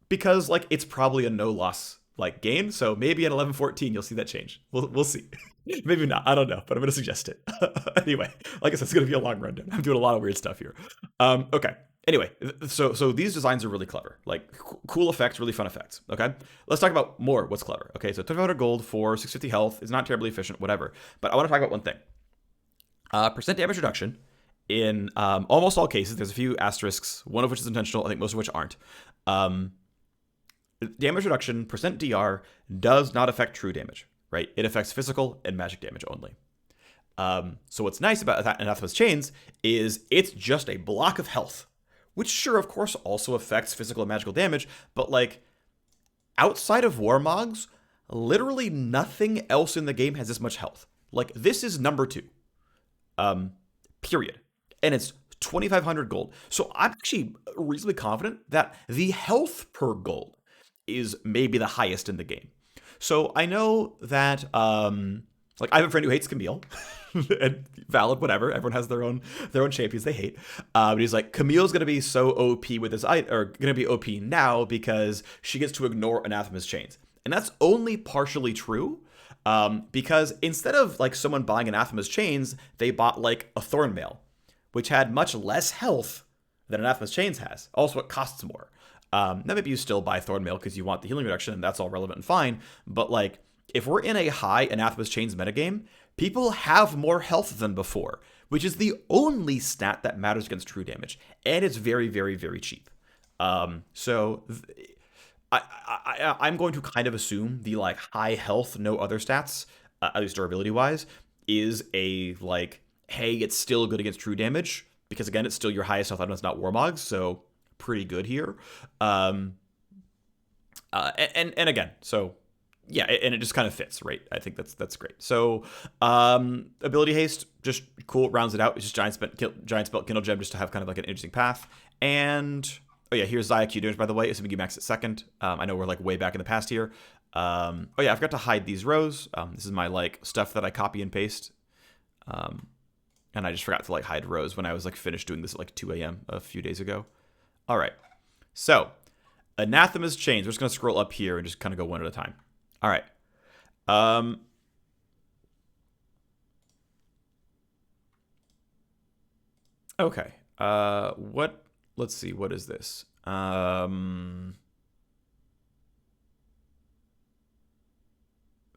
A: because, like, it's probably a no-loss, like, game. So maybe at 11:14 you'll see that change. We'll see. Maybe not. I don't know, but I'm gonna suggest it. Anyway, like I said, it's gonna be a long rundown. I'm doing a lot of weird stuff here. Okay. Anyway, so these designs are really clever. Like, cool effects, really fun effects. Okay. Let's talk about more what's clever. Okay. So 2500 gold for 650 health is not terribly efficient, whatever. But I want to talk about one thing. Percent damage reduction in almost all cases. There's a few asterisks, one of which is intentional. I think most of which aren't. Damage reduction, percent DR, does not affect true damage, right? It affects physical and magic damage only. So what's nice about Anathema's Chains is it's just a block of health, which sure, of course, also affects physical and magical damage, but, like, outside of Warmogs, literally nothing else in the game has this much health. Like, this is number 2. Period. And it's 2,500 gold. So I'm actually reasonably confident that the health per gold is maybe the highest in the game. So I know that like I have a friend who hates Camille. And valid, whatever. Everyone has their own champions they hate. But he's like, Camille's gonna be so OP with this item, or gonna be OP now because she gets to ignore Anathema's chains, and that's only partially true. Because instead of like someone buying Anathema's chains, they bought like a Thorn Mail, which had much less health than Anathema's chains has. Also, it costs more. Now maybe you still buy Thorn Mail because you want the healing reduction, and that's all relevant and fine. But like, if we're in a high Anathema's chains metagame, people have more health than before, which is the only stat that matters against true damage, and it's very, very, very cheap. So I'm going to kind of assume the like high health, no other stats, at least durability wise, is a like, hey, it's still good against true damage because again, it's still your highest health item. It's not Warmogs, so pretty good here. And again, so yeah, and it just kind of fits, right? I think that's great. So ability haste, just cool, rounds it out. It's just giant spell Kindle Gem just to have kind of like an interesting path. And oh yeah, here's Zaya Q damage, by the way, assuming you max it second. I know we're like way back in the past here. Oh yeah, I forgot to hide these rows. This is my like stuff that I copy and paste. And I just forgot to like hide rows when I was like finished doing this at like 2 a.m. a few days ago. All right, so Anathema's chains. We're just gonna scroll up here and just kind of go one at a time. All right. Okay. What? Let's see. What is this?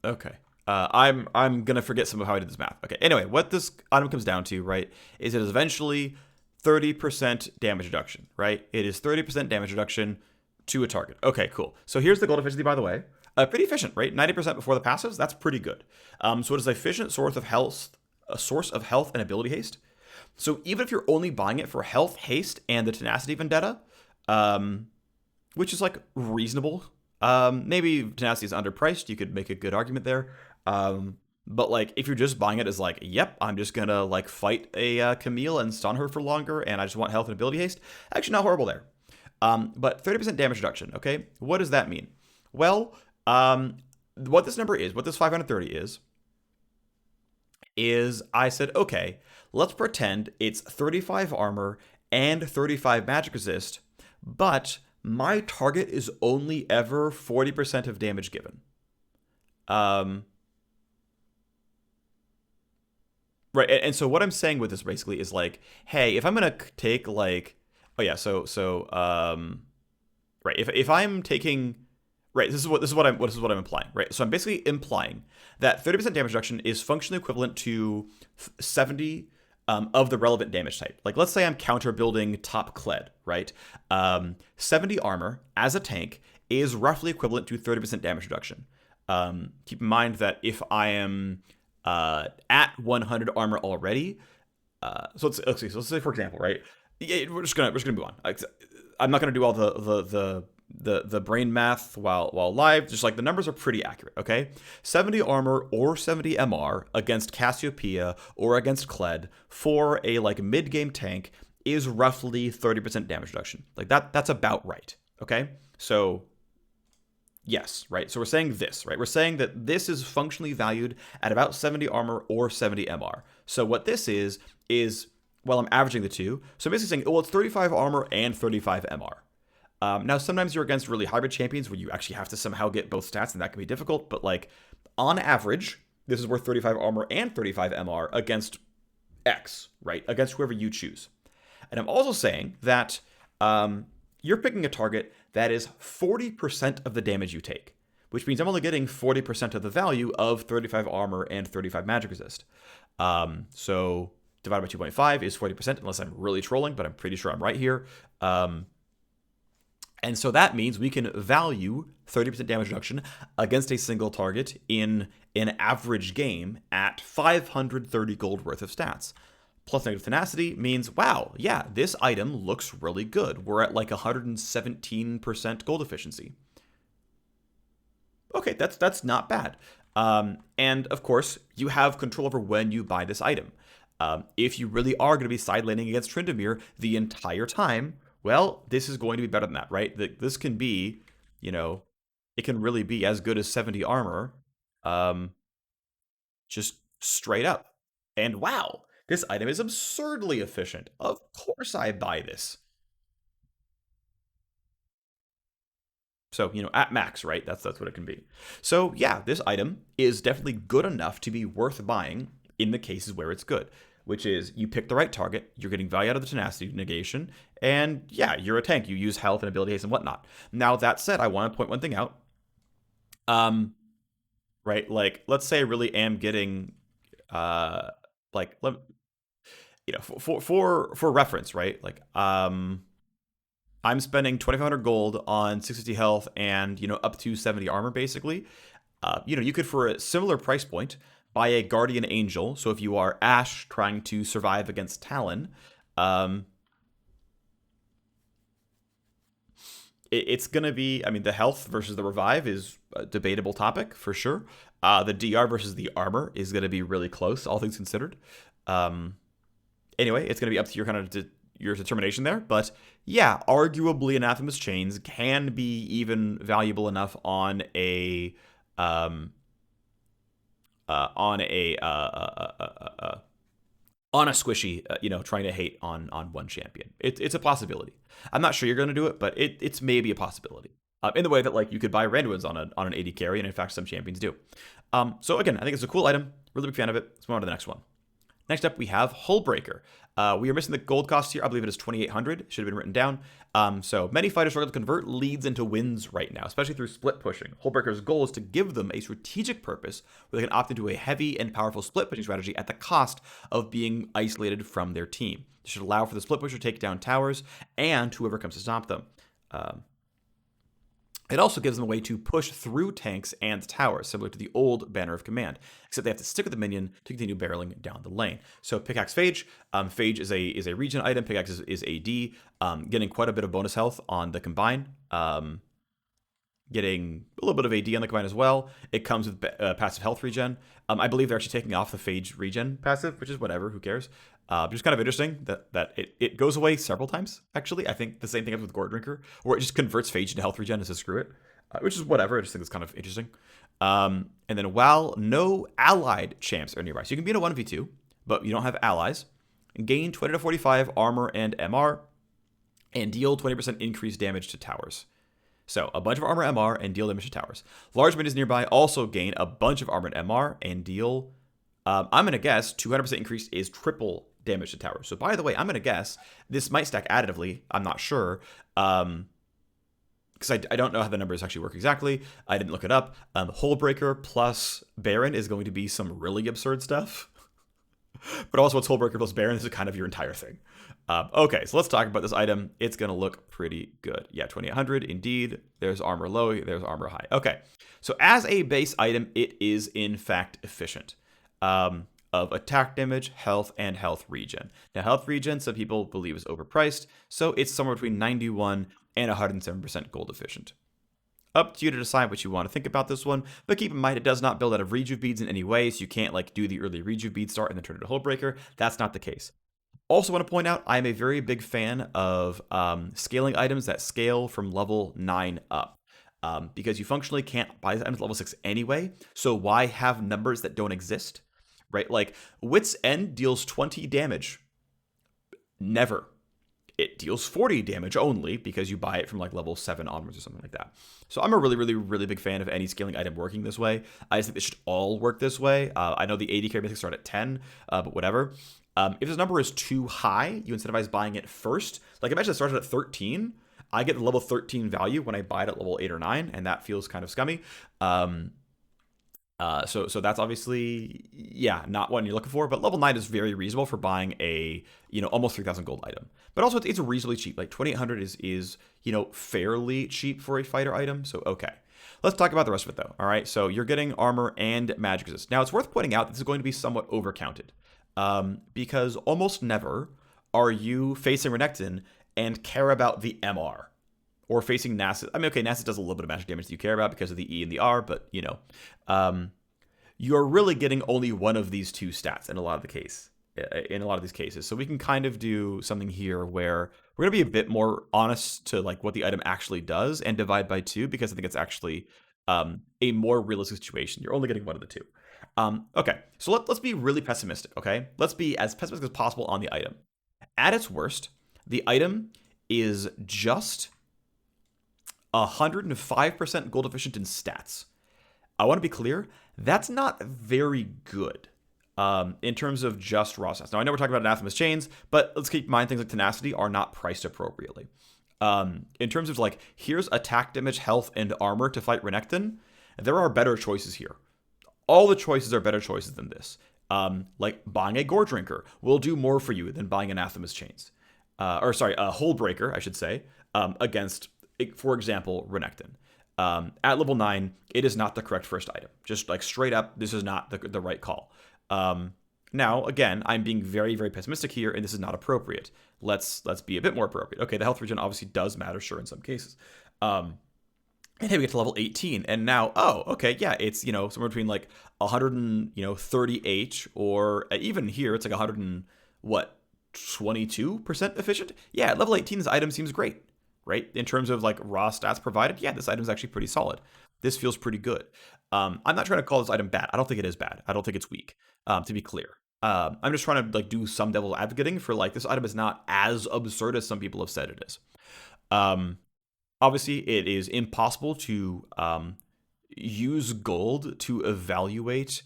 A: Okay. I'm gonna forget some of how I did this math. Okay. Anyway, what this item comes down to, right, is it is eventually 30% damage reduction, right? It is 30% damage reduction to a target. Okay, cool. So here's the gold efficiency, by the way. Pretty efficient, right? 90% before the passives. That's pretty good. So it is an efficient source of health, and ability haste. So even if you're only buying it for health, haste, and the tenacity vendetta, which is like reasonable. Maybe tenacity is underpriced. You could make a good argument there. But like if you're just buying it as like, yep, I'm just gonna like fight a Camille and stun her for longer, and I just want health and ability haste. Actually, not horrible there. But 30% damage reduction. Okay, what does that mean? Well, what this number is, what this 530 is I said, okay, let's pretend it's 35 armor and 35 magic resist, but my target is only ever 40% of damage given. Right, and so what I'm saying with this basically is like, hey, if I'm gonna take like, oh yeah, right, if I'm taking, right, this is what I'm implying, right? So I'm basically implying that 30% damage reduction is functionally equivalent to 70 of the relevant damage type. Like let's say I'm counter building top Kled, right? 70 armor as a tank is roughly equivalent to 30% damage reduction. Keep in mind that if I am at 100 armor already, so let's say for example, right? Yeah, we're just gonna move on. I'm not gonna do all the brain math while live. Just like the numbers are pretty accurate, okay? 70 armor or 70 MR against Cassiopeia or against Kled for a like mid-game tank is roughly 30% damage reduction. Like that's about right, okay? So yes, right? So we're saying this, right? We're saying that this is functionally valued at about 70 armor or 70 MR. So what this is, well, I'm averaging the two. So I'm basically saying, well, it's 35 armor and 35 MR. Now, sometimes you're against really hybrid champions where you actually have to somehow get both stats, and that can be difficult. But like, on average, this is worth 35 armor and 35 MR against X, right? Against whoever you choose. And I'm also saying that you're picking a target that is 40% of the damage you take, which means I'm only getting 40% of the value of 35 armor and 35 magic resist. So divided by 2.5 is 40%, unless I'm really trolling, but I'm pretty sure I'm right here. And so that means we can value 30% damage reduction against a single target in an average game at 530 gold worth of stats. Plus negative tenacity means, wow, yeah, this item looks really good. We're at like 117% gold efficiency. Okay, that's not bad. And of course, you have control over when you buy this item. If you really are going to be side laning against Tryndamere the entire time, well, this is going to be better than that, right? This can be, you know, it can really be as good as 70 armor, um, just straight up. And wow, this item is absurdly efficient. Of course I buy this. So, at max, right? That's what it can be. So, yeah, this item is definitely good enough to be worth buying in the cases where it's good, which is you pick the right target, you're getting value out of the tenacity negation, and yeah, you're a tank. You use health and ability haste and whatnot. Now, that said, I want to point one thing out. Right? Like, let's say I really am getting like for reference, right? Like, I'm spending 2,500 gold on 650 health and up to 70 armor basically. You could, for a similar price point, buy a guardian angel. So if you are Ashe trying to survive against Talon, it's gonna be. I mean, the health versus the revive is a debatable topic for sure. The DR versus the armor is gonna be really close, all things considered. Anyway, it's gonna be up to your kind of your determination there, but yeah, arguably Anathema's chains can be even valuable enough on a on a on a squishy, trying to hate on one champion. It's a possibility. I'm not sure you're going to do it, but it's maybe a possibility. In the way that, like, you could buy Randuin's on an 80 carry, and in fact some champions do. So again, I think it's a cool item. Really big fan of it. Let's move on to the next one. Next up, we have Hullbreaker. We are missing the gold cost here. I believe it is 2,800. Should have been written down. So many fighters struggle to convert leads into wins right now, especially through split pushing. Hullbreaker's goal is to give them a strategic purpose where they can opt into a heavy and powerful split pushing strategy at the cost of being isolated from their team. This should allow for the split pusher to take down towers and whoever comes to stop them. It also gives them a way to push through tanks and towers, similar to the old Banner of Command, except they have to stick with the minion to continue barreling down the lane. So Pickaxe Phage. Phage is a regen item. Pickaxe is AD, getting quite a bit of bonus health on the combine. Getting a little bit of AD on the combine as well. It comes with passive health regen. I believe they're actually taking off the Phage regen passive, which is whatever, who cares? Just kind of interesting that it goes away several times, actually. I think the same thing happens with Gore Drinker, where it just converts Phage into health regen and says screw it, which is whatever. I just think it's kind of interesting. And then while no allied champs are nearby, so you can be in a 1v2, but you don't have allies, gain 20 to 45 armor and MR, and deal 20% increased damage to towers. So a bunch of armor MR and deal damage to towers. Large minions nearby also gain a bunch of armor and MR and deal, I'm going to guess 200% increase is triple damage to towers. So by the way, I'm going to guess this might stack additively. I'm not sure. Because I don't know how the numbers actually work exactly. I didn't look it up. Hullbreaker plus Baron is going to be some really absurd stuff. But also, it's Hullbreaker plus Baron. This is kind of your entire thing. Okay, so let's talk about this item. It's going to look pretty good. Yeah, 2,800, indeed. There's armor low, there's armor high. Okay, so as a base item, it is in fact efficient. Of attack damage, health, and health regen. Now, health regen, some people believe is overpriced, so it's somewhere between 91 and 107% gold efficient. Up to you to decide what you want to think about this one, but keep in mind it does not build out of rejuve beads in any way, so you can't like do the early rejuve bead start and then turn it to Hullbreaker. That's not the case. Also want to point out, I am a very big fan of scaling items that scale from level 9 up. Because you functionally can't buy items at level 6 anyway, so why have numbers that don't exist? Right? Like, Wit's End deals 20 damage. Never. It deals 40 damage only because you buy it from like level 7 onwards or something like that. So I'm a really, really, really big fan of any scaling item working this way. I just think they should all work this way. I know the 80 carry basics start at 10, but whatever. If this number is too high, you incentivize buying it first. Like, imagine it started at 13. I get the level 13 value when I buy it at level 8 or 9, and that feels kind of scummy. So that's obviously, yeah, not what you're looking for, but level 9 is very reasonable for buying a, almost 3,000 gold item. But also it's reasonably cheap. Like 2,800 is fairly cheap for a fighter item. So, okay. Let's talk about the rest of it though. All right. So you're getting armor and magic resist. Now it's worth pointing out that this is going to be somewhat overcounted. Because almost never are you facing Renekton and care about the MR. Or facing Nasus. I mean, okay, Nasus does a little bit of magic damage that you care about because of the E and the R, but, you're really getting only one of these two stats in a lot of the case. in a lot of these cases. So we can kind of do something here where we're going to be a bit more honest to like what the item actually does and divide by two because I think it's actually a more realistic situation. You're only getting one of the two. Okay, so let's be really pessimistic, okay? Let's be as pessimistic as possible on the item. At its worst, the item is just 105% gold efficient in stats. I want to be clear, that's not very good in terms of just raw stats. Now, I know we're talking about Anathema's chains, but let's keep in mind things like tenacity are not priced appropriately. In terms of like, here's attack damage, health, and armor to fight Renekton, there are better choices here. All the choices are better choices than this. Like buying a Gore Drinker will do more for you than buying Anathema's chains. A Hullbreaker, I should say, against, for example, Renekton. At level 9, it is not the correct first item. Just like straight up, this is not the right call. Now, again, I'm being very, very pessimistic here, and this is not appropriate. Let's be a bit more appropriate. Okay, the health regen obviously does matter, sure, in some cases. And hey, we get to level 18, and now, oh, okay, yeah, it's, somewhere between like 130H, or even here, it's like 100 and, what, 22% efficient? Yeah, at level 18, this item seems great, right? In terms of like raw stats provided, yeah, this item is actually pretty solid. This feels pretty good. I'm not trying to call this item bad. I don't think it is bad. I don't think it's weak, to be clear. I'm just trying to like do some devil's advocating for like this item is not as absurd as some people have said it is. Obviously, it is impossible to use gold to evaluate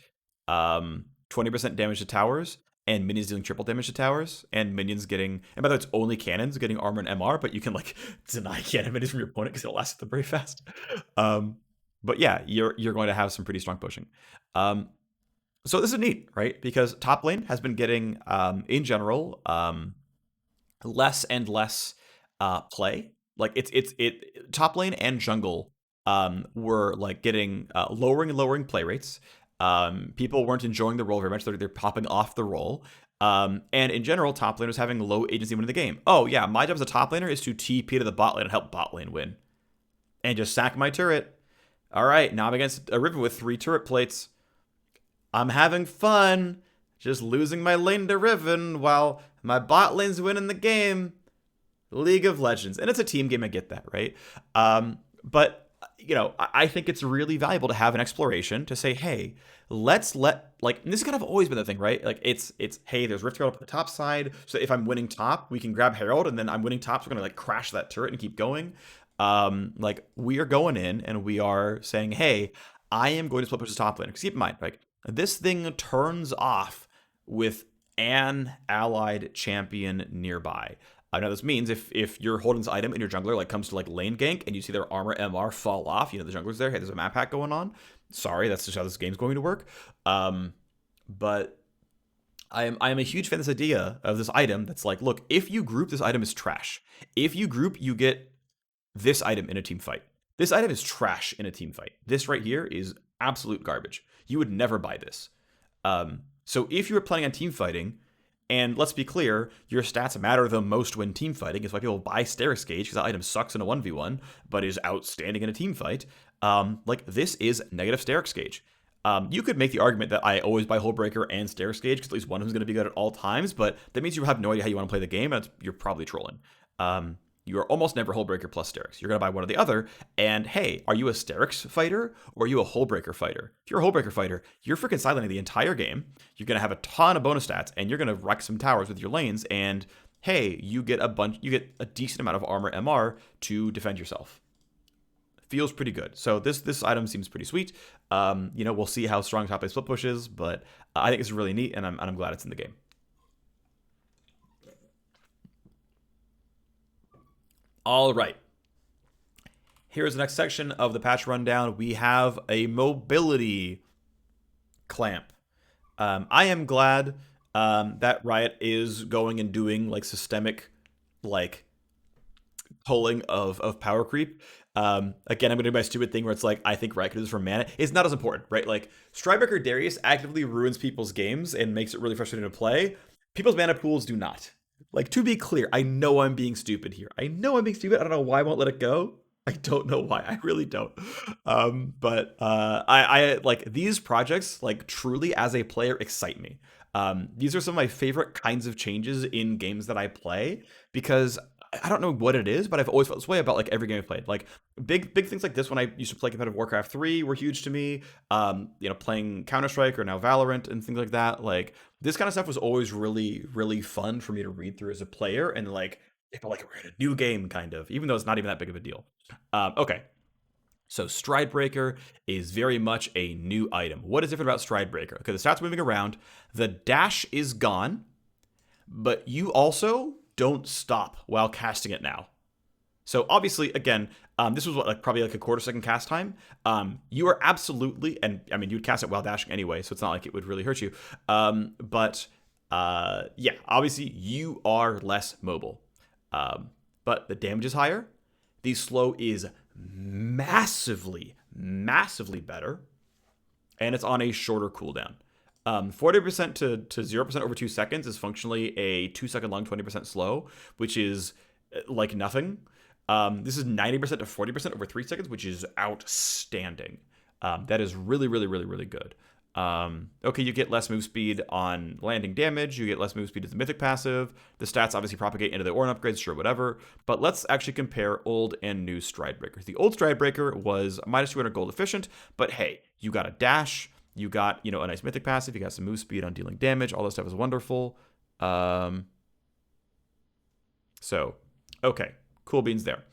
A: 20% damage to towers and minions dealing triple damage to towers and minions getting, and by the way, it's only cannons getting armor and MR, but you can like deny cannon minis from your opponent because it'll last them very fast. But yeah, you're going to have some pretty strong pushing. So this is neat, right? Because top lane has been getting, in general, less and less play. Like it top lane and jungle were like getting lowering and lowering play rates. People weren't enjoying the role very much. They're popping off the role. And in general, top lane was having low agency winning the game. Oh yeah, my job as a top laner is to TP to the bot lane and help bot lane win. And just sack my turret. All right, now I'm against a Riven with 3 turret plates. I'm having fun, just losing my lane to Riven while my bot lane's winning the game. League of Legends. And it's a team game, I get that, right? But I think it's really valuable to have an exploration to say, hey, let's let, like, this has kind of always been the thing, right? Like, it's hey, there's Rift Herald up the top side, so if I'm winning top, we can grab Herald, and then I'm winning top, so we're gonna, like, crash that turret and keep going. Like, we are going in, and we are saying, hey, I am going to split push the top lane. Because keep in mind, like, this thing turns off with an allied champion nearby. Now this means if you're holding this item and your jungler like comes to like lane gank and you see their armor MR fall off, the jungler's there, hey, there's a map hack going on. Sorry, that's just how this game's going to work. But I am a huge fan of this idea of this item that's like, look, if you group, this item is trash. If you group, you get this item in a team fight. This item is trash in a team fight. This right here is absolute garbage. You would never buy this. So if you were planning on team fighting, and let's be clear, your stats matter the most when team fighting. It's why people buy Sterak's Gauge, because that item sucks in a 1v1, but is outstanding in a team fight. Like, this is negative Sterak's Gauge. You could make the argument that I always buy Hullbreaker and Sterak's Gauge, because at least one of them is going to be good at all times, but that means you have no idea how you want to play the game, and you're probably trolling. You are almost never Hullbreaker plus Sterak's. You're going to buy one or the other, and hey, are you a Sterak's fighter, or are you a Hullbreaker fighter? If you're a Hullbreaker fighter, you're freaking silencing the entire game. You're going to have a ton of bonus stats, and you're going to wreck some towers with your lanes, and hey, you get a decent amount of armor MR to defend yourself. Feels pretty good. So this item seems pretty sweet. We'll see how strong top lane split push is, but I think it's really neat, and I'm glad it's in the game. All right. Here's the next section of the patch rundown. We have a mobility clamp. I am glad that Riot is going and doing like systemic like pulling of power creep. Again, I'm going to do my stupid thing where it's like, I think Riot could do this for mana. It's not as important, right? Like, Strybreaker Darius actively ruins people's games and makes it really frustrating to play. People's mana pools do not. Like, to be clear, I know I'm being stupid here. I know I'm being stupid. I don't know why I won't let it go. I don't know why. I really don't. But I like these projects, like truly as a player, excite me. These are some of my favorite kinds of changes in games that I play because I don't know what it is, but I've always felt this way about like every game I've played. Like big things like this when I used to play competitive Warcraft 3 were huge to me. Playing Counter Strike or now Valorant and things like that. Like this kind of stuff was always really fun for me to read through as a player, and like it felt like we're in a new game, kind of, even though it's not even that big of a deal. Okay, so Stridebreaker is very much a new item. What is different about Stridebreaker? Okay, the stats moving around, the dash is gone, but you also don't stop while casting it now. So obviously, again, this was what, like probably like a quarter second cast time. You are absolutely, and I mean, you'd cast it while dashing anyway, so it's not like it would really hurt you. But yeah, obviously you are less mobile, but the damage is higher. The slow is massively better, and it's on a shorter cooldown. 40% to 0% over 2 seconds is functionally a 2 second long, 20% slow, which is like nothing. This is 90% to 40% over 3 seconds, which is outstanding. That is really good. Okay, you get less move speed on landing damage. You get less move speed as the mythic passive. The stats obviously propagate into the Ornn upgrades, sure, whatever. But let's actually compare old and new Stridebreaker. The old Stridebreaker was minus 200 gold efficient, but hey, you got a dash, you got a nice mythic passive, you got some move speed on dealing damage. All this stuff is wonderful. So okay, cool beans there.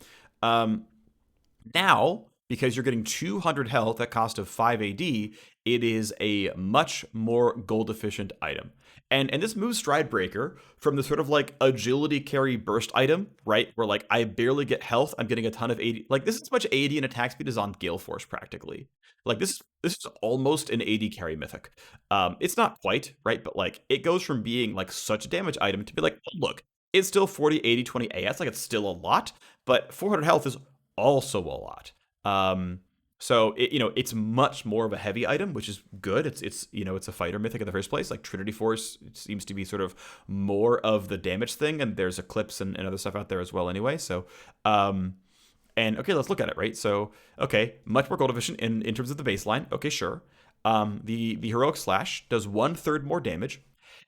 A: Now, because you're getting 200 health at cost of 5 AD, it is a much more gold efficient item. And this moves Stridebreaker from the sort of like agility carry burst item, right? Where like I barely get health, I'm getting a ton of AD. Like this is as much AD and attack speed as on Gale Force practically. Like this is almost an AD carry mythic. It's not quite, right? But like it goes from being like such a damage item to be like, oh, look, it's still 40, 80, 20 AS. Like it's still a lot, but 400 health is also a lot. So it's much more of a heavy item, which is good. It's a fighter mythic in the first place. Like Trinity Force seems to be sort of more of the damage thing, and there's Eclipse and other stuff out there as well. Anyway, so and okay, let's look at it. Right, so okay, much more gold efficient in terms of the baseline. Okay, sure. The heroic slash does 1/3 more damage,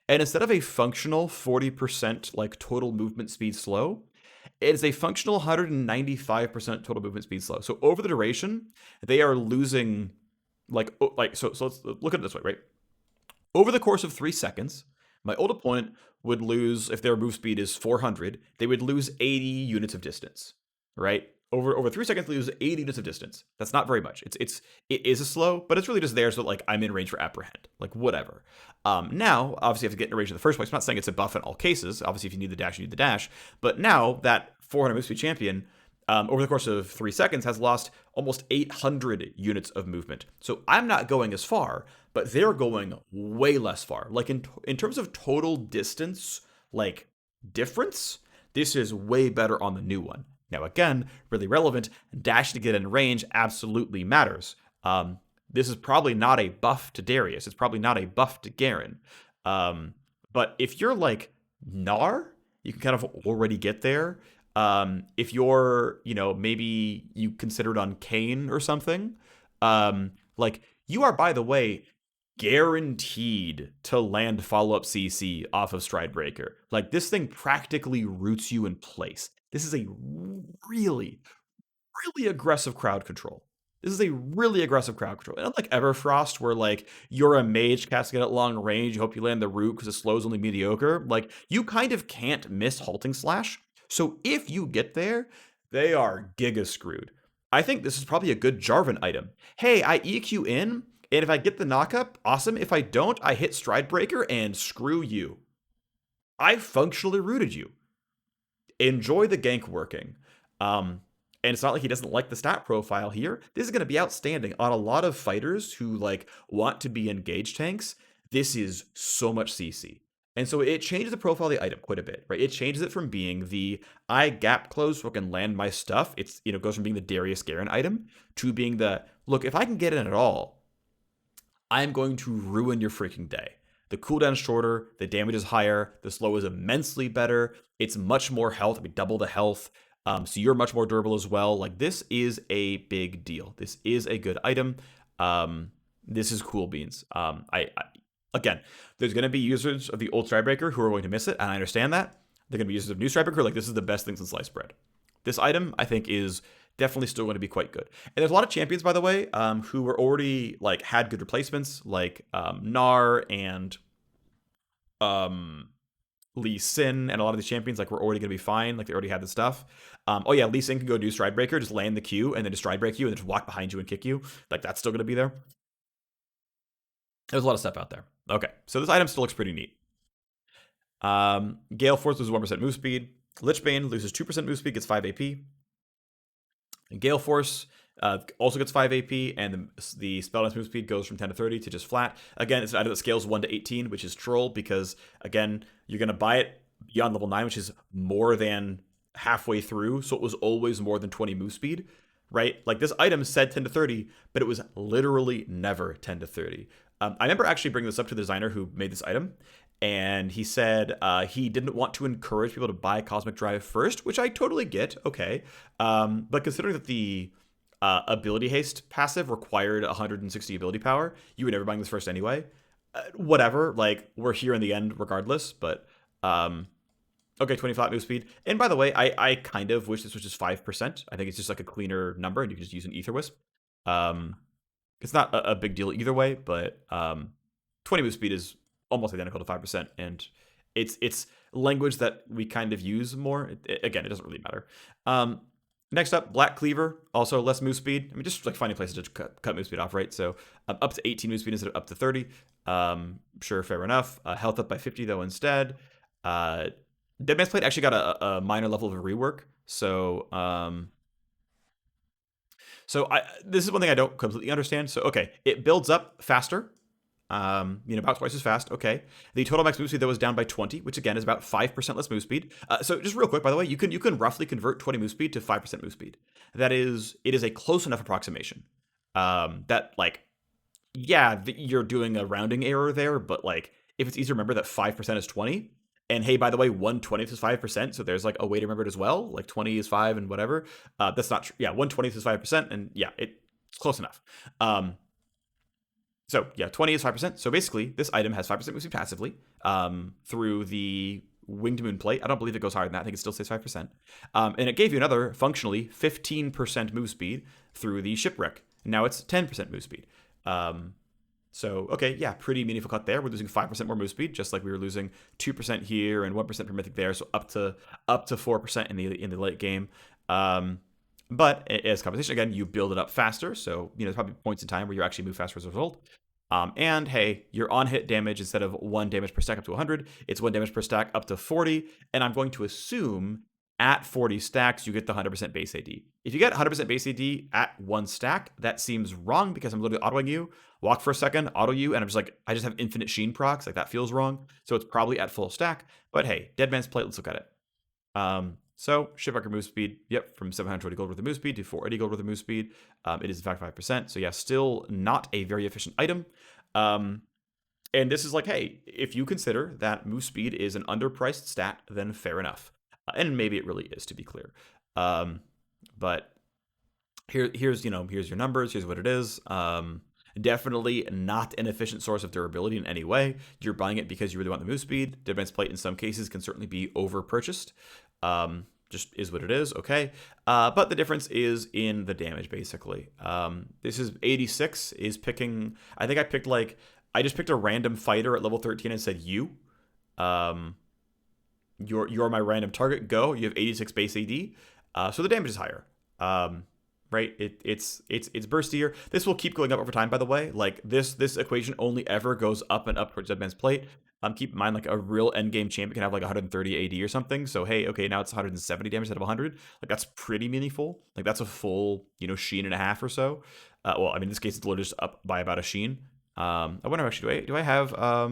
A: and instead of a functional 40% like total movement speed slow, it is a functional 195% total movement speed slow. So over the duration, they are losing so let's look at it this way, right? Over the course of 3 seconds, my old opponent would lose, if their move speed is 400, they would lose 80 units of distance, right? Over 3 seconds, they lose 80 units of distance. That's not very much. It is a slow, but it's really just there so that, like, I'm in range for apprehend, like whatever. Now, obviously, you have to get in range in the first place. I'm not saying it's a buff in all cases. Obviously, if you need the dash, you need the dash. But now that 400 move speed champion, over the course of 3 seconds, has lost almost 800 units of movement. So I'm not going as far, but they're going way less far. Like in terms of total distance, like difference, this is way better on the new one. Now, again, really relevant, dash to get in range absolutely matters. This is probably not a buff to Darius. It's probably not a buff to Garen. But if you're like Gnar, you can kind of already get there. If you're, maybe you considered on Kayn or something, like you are, by the way, guaranteed to land follow-up CC off of Stridebreaker. Like this thing practically roots you in place. This is a really aggressive crowd control. This is a really aggressive crowd control. And unlike Everfrost, where like you're a mage casting it at long range, you hope you land the root because the slow is only mediocre. Like you kind of can't miss halting slash. So if you get there, they are giga screwed. I think this is probably a good Jarvan item. Hey, I EQ in, and if I get the knockup, awesome. If I don't, I hit Stridebreaker and screw you. I functionally rooted you. Enjoy the gank working. And it's not like he doesn't like the stat profile here. This is going to be outstanding on a lot of fighters who like want to be engaged tanks. This is so much CC. And so it changes the profile of the item quite a bit, right? It changes it from being the I gap close so I can land my stuff. It's, goes from being the Darius Garen item to being the, look, if I can get in at all, I'm going to ruin your freaking day. The cooldown is shorter, the damage is higher, the slow is immensely better, it's much more health, double the health. So you're much more durable as well. Like this is a big deal. This is a good item. This is cool beans. Again, there's going to be users of the old Stridebreaker who are going to miss it, and I understand that. They're going to be users of new Stridebreaker like this is the best thing since sliced bread. This item I think is definitely still going to be quite good. And there's a lot of champions, by the way, who were already like had good replacements, like Gnar and um, Lee Sin, and a lot of these champions like were already going to be fine. Like they already had the stuff. Oh yeah, Lee Sin can go do Stridebreaker, just land the Q and then just Stridebreak you and then just walk behind you and kick you. Like that's still going to be there. There's a lot of stuff out there. Okay, so this item still looks pretty neat. Gale Force loses 1% move speed. Lichbane loses 2% move speed, gets 5 AP. And Gale Force also gets 5 AP, and the spell dance move speed goes from 10 to 30 to just flat. Again, it's an item that scales 1 to 18, which is troll because, again, you're going to buy it beyond level 9, which is more than halfway through, so it was always more than 20 move speed, right? Like this item said 10 to 30, but it was literally never 10 to 30. I remember actually bringing this up to the designer who made this item, and he said he didn't want to encourage people to buy Cosmic Drive first, which I totally get. Okay, but considering that the ability haste passive required 160 ability power, you were never buying this first anyway. Whatever, like we're here in the end regardless. But okay, 20 flat move speed. And by the way, I kind of wish this was just 5%. I think it's just like a cleaner number, and you can just use an Ether Wisp. Um, it's not a big deal either way, but 20 move speed is almost identical to 5%, and it's language that we kind of use more. Again, it doesn't really matter. Next up, Black Cleaver, also less move speed. I mean, just like finding places to cut move speed off, right? So up to 18 move speed instead of up to 30. Sure, fair enough. Health up by 50 though instead. Dead Man's Plate actually got a minor level of a rework. So this is one thing I don't completely understand. So okay, it builds up faster. About twice as fast. Okay. The total max move speed though was down by 20, which again is about 5% less move speed. So just real quick, by the way, you can roughly convert 20 move speed to 5% move speed. It is a close enough approximation. That like, yeah, you're doing a rounding error there, but like if it's easy to remember that 5% is 20, and hey, by the way, 1/20th is 5%, so there's like a way to remember it as well. Like 20 is 5 and whatever. That's not true. Yeah, 1/20th is 5%, and yeah, it's close enough. So yeah, 20 is 5%. So basically, this item has 5% move speed passively through the Winged Moon plate. I don't believe it goes higher than that. I think it still stays 5%. And it gave you another, functionally, 15% move speed through the Shipwreck. Now it's 10% move speed. So, okay, yeah, pretty meaningful cut there. We're losing 5% more move speed, just like we were losing 2% here and 1% per mythic there. So up to 4% in the late game. But as compensation, again, you build it up faster. So, there's probably points in time where you actually move faster as a result. And hey, your on hit damage, instead of 1 damage per stack up to 100, it's 1 damage per stack up to 40. And I'm going to assume at 40 stacks, you get the 100% base AD. If you get 100% base AD at 1 stack, that seems wrong because I'm literally autoing you. Walk for a second, auto you, and I'm just like, I just have infinite Sheen procs. Like that feels wrong. So it's probably at full stack. But hey, Dead Man's Plate, let's look at it. So Shipwrecker move speed, yep, from 720 gold worth of move speed to 480 gold worth of move speed. It is in fact 5%. So yeah, still not a very efficient item. And this is like, hey, if you consider that move speed is an underpriced stat, then fair enough. And maybe it really is, to be clear. But here's your numbers. Here's what it is. Definitely not an efficient source of durability in any way. You're buying it because you really want the move speed. Dead Man's Plate in some cases can certainly be over purchased. Just is what it is, okay? But the difference is in the damage, basically. This is 86 is picking, I think I just picked a random fighter at level 13 and said you. You're my random target, go. You have 86 base AD. So the damage is higher. Right? It's burstier. This will keep going up over time, by the way. Like this equation only ever goes up and up for Dead Man's Plate. Keep in mind, like a real endgame champion can have like 130 AD or something. So hey, okay, now it's 170 damage instead of 100. Like that's pretty meaningful. Like that's a full, Sheen and a half or so. Well, I mean, in this case, it's literally just up by about a Sheen. I wonder actually, do I have I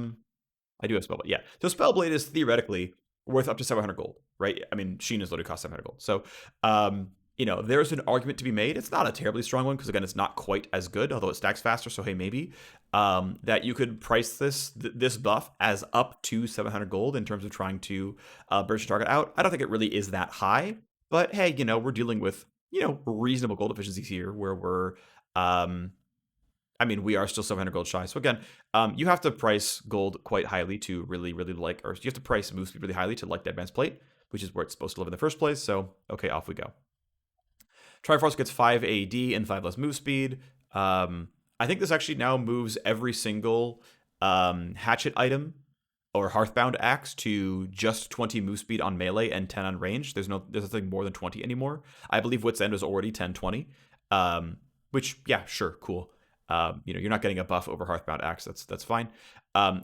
A: do have Spellblade. Yeah. So Spellblade is theoretically worth up to 700 gold, right? I mean, Sheen is literally cost 700 gold. So there's an argument to be made. It's not a terribly strong one because, again, it's not quite as good, although it stacks faster. So, hey, maybe that you could price this buff as up to 700 gold in terms of trying to burst your target out. I don't think it really is that high. But hey, we're dealing with, reasonable gold efficiencies here where um, I mean, we are still 700 gold shy. So again, you have to price gold quite highly to really, really like, or you have to price move speed really highly to like the advanced plate, which is where it's supposed to live in the first place. So, okay, off we go. Triforce gets 5 AD and 5 less move speed. I think this actually now moves every single hatchet item or Hearthbound axe to just 20 move speed on melee and 10 on range. There's nothing more than 20 anymore. I believe Wit's End was already 10 20. Which, yeah, sure, cool. You're not getting a buff over Hearthbound axe. That's fine.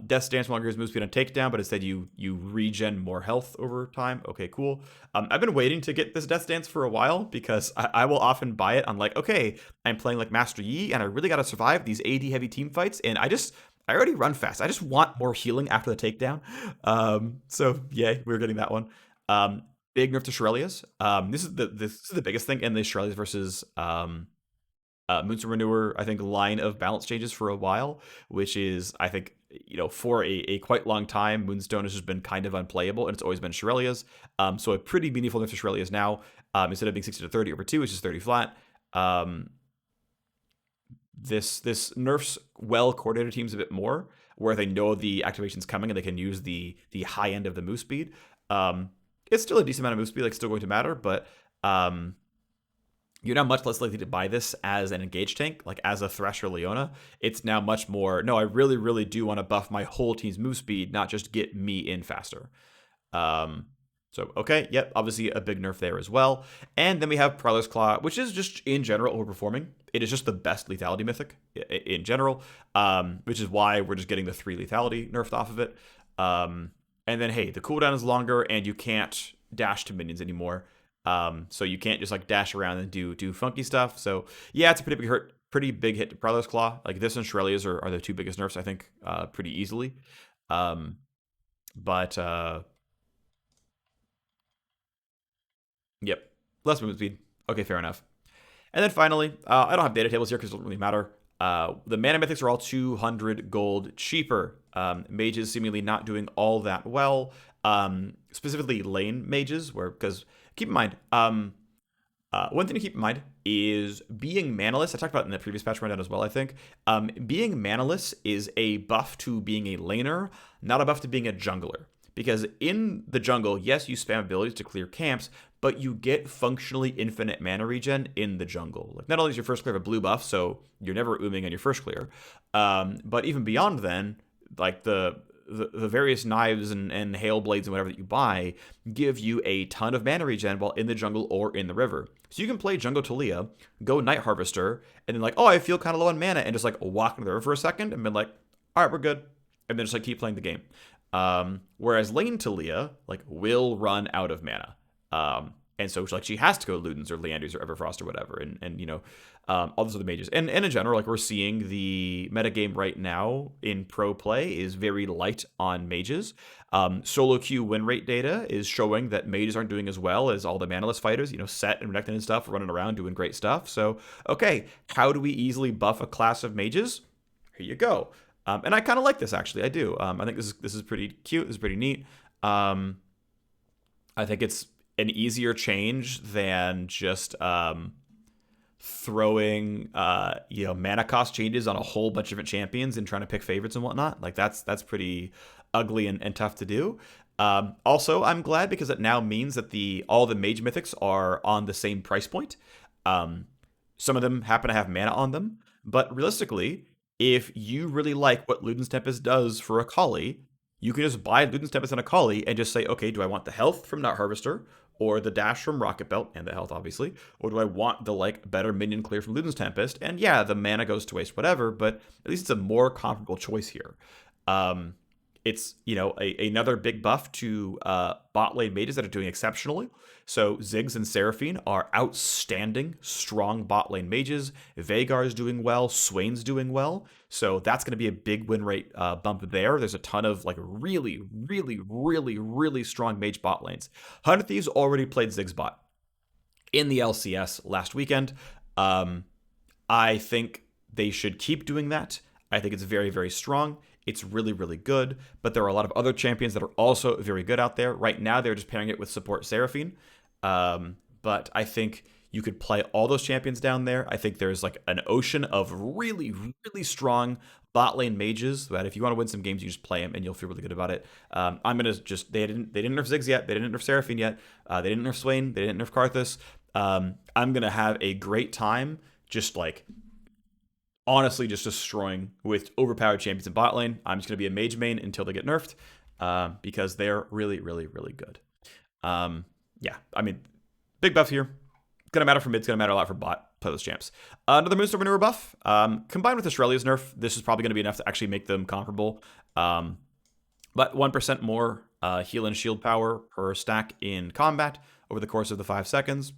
A: Death Stance no longer has move speed on takedown, but instead you regen more health over time. Okay, cool. I've been waiting to get this Death Stance for a while because I will often buy it on like, okay, I'm playing like Master Yi and I really got to survive these AD heavy team fights, and I already run fast. I just want more healing after the takedown. So yay, we're getting that one. Big nerf to Shurelias. This is the biggest thing in the Shurelias versus Moonstone Renewer, I think, line of balance changes for a while, which is, I think, for a quite long time, Moonstone has just been kind of unplayable, and it's always been Shurelias. So a pretty meaningful nerf to Shurelias now. Instead of being 60 to 30 over 2, it's just 30 flat. This nerfs well coordinated teams a bit more, where they know the activation's coming and they can use the high end of the move speed. It's still a decent amount of move speed, like still going to matter, but you're now much less likely to buy this as an engage tank, like as a Thresh or Leona. It's now much more, no, I really, really do want to buff my whole team's move speed, not just get me in faster. Um, okay, yep, obviously a big nerf there as well. And then we have Prowler's Claw, which is just in general overperforming. It is just the best lethality mythic in general, which is why we're just getting the 3 lethality nerfed off of it. And then, hey, the cooldown is longer and you can't dash to minions anymore. So you can't just like dash around and do funky stuff. So yeah, it's a pretty big hit to Prowler's Claw. Like this and Shurelias are the 2 biggest nerfs, I think, pretty easily. But yep, less movement speed. Okay, fair enough. And then finally, I don't have data tables here because it doesn't really matter. The mana mythics are all 200 gold cheaper. Mages seemingly not doing all that well. Specifically lane mages, because keep in mind, one thing to keep in mind is being manaless. I talked about it in the previous patch rundown as well, I think. Being manaless is a buff to being a laner, not a buff to being a jungler. Because in the jungle, yes, you spam abilities to clear camps, but you get functionally infinite mana regen in the jungle. Like not only is your first clear a blue buff, so you're never ooming on your first clear, but even beyond then, like the various knives and hail blades and whatever that you buy give you a ton of mana regen while in the jungle or in the river. So you can play Jungle Talia, go Night Harvester, and then like, oh, I feel kind of low on mana, and just like walk into the river for a second and be like, all right, we're good, and then just like keep playing the game. Whereas Lane Talia like will run out of mana. And so like she has to go Ludens or Leandries or Everfrost or whatever, and all those other mages. And in general, like we're seeing the metagame right now in pro play is very light on mages. Solo queue win rate data is showing that mages aren't doing as well as all the manaless fighters, Set and Renekton and stuff, running around doing great stuff. So, okay, how do we easily buff a class of mages? Here you go. And I kind of like this, actually. I do. I think this is pretty cute. This is pretty neat. I think it's an easier change than just throwing mana cost changes on a whole bunch of different champions and trying to pick favorites and whatnot. Like that's pretty ugly and tough to do. Also, I'm glad because it now means that all the mage mythics are on the same price point. Some of them happen to have mana on them, but realistically, if you really like what Luden's Tempest does for Akali, you can just buy Luden's Tempest and Akali and just say, okay, do I want the health from Night Harvester or the dash from Rocket Belt and the health, obviously, or do I want the like better minion clear from Luden's Tempest? And yeah, the mana goes to waste, whatever, but at least it's a more comparable choice here. It's another big buff to bot lane mages that are doing exceptionally. So Ziggs and Seraphine are outstanding, strong bot lane mages. Veigar's doing well, Swain's doing well. So that's going to be a big win rate bump there. There's a ton of like really, really, really, really strong mage bot lanes. Hunter Thieves already played Ziggs bot in the LCS last weekend. I think they should keep doing that. I think it's very, very strong. It's really, really good, but there are a lot of other champions that are also very good out there. Right now, they're just pairing it with support Seraphine. But I think you could play all those champions down there. I think there's like an ocean of really, really strong bot lane mages that if you want to win some games, you just play them and you'll feel really good about it. I'm gonna just they didn't nerf Ziggs yet, they didn't nerf Seraphine yet, they didn't nerf Swain, they didn't nerf Karthus. I'm gonna have a great time just like honestly just destroying with overpowered champions in bot lane. I'm just gonna be a mage main until they get nerfed because they're really, really, really good. Yeah, I mean, big buff here. Gonna matter for mid, it's gonna matter a lot for bot. Play those champs. Another Moonstorm maneuver buff. Combined with Australia's nerf, this is probably gonna be enough to actually make them comparable. But 1% more heal and shield power per stack in combat over the course of the 5 seconds.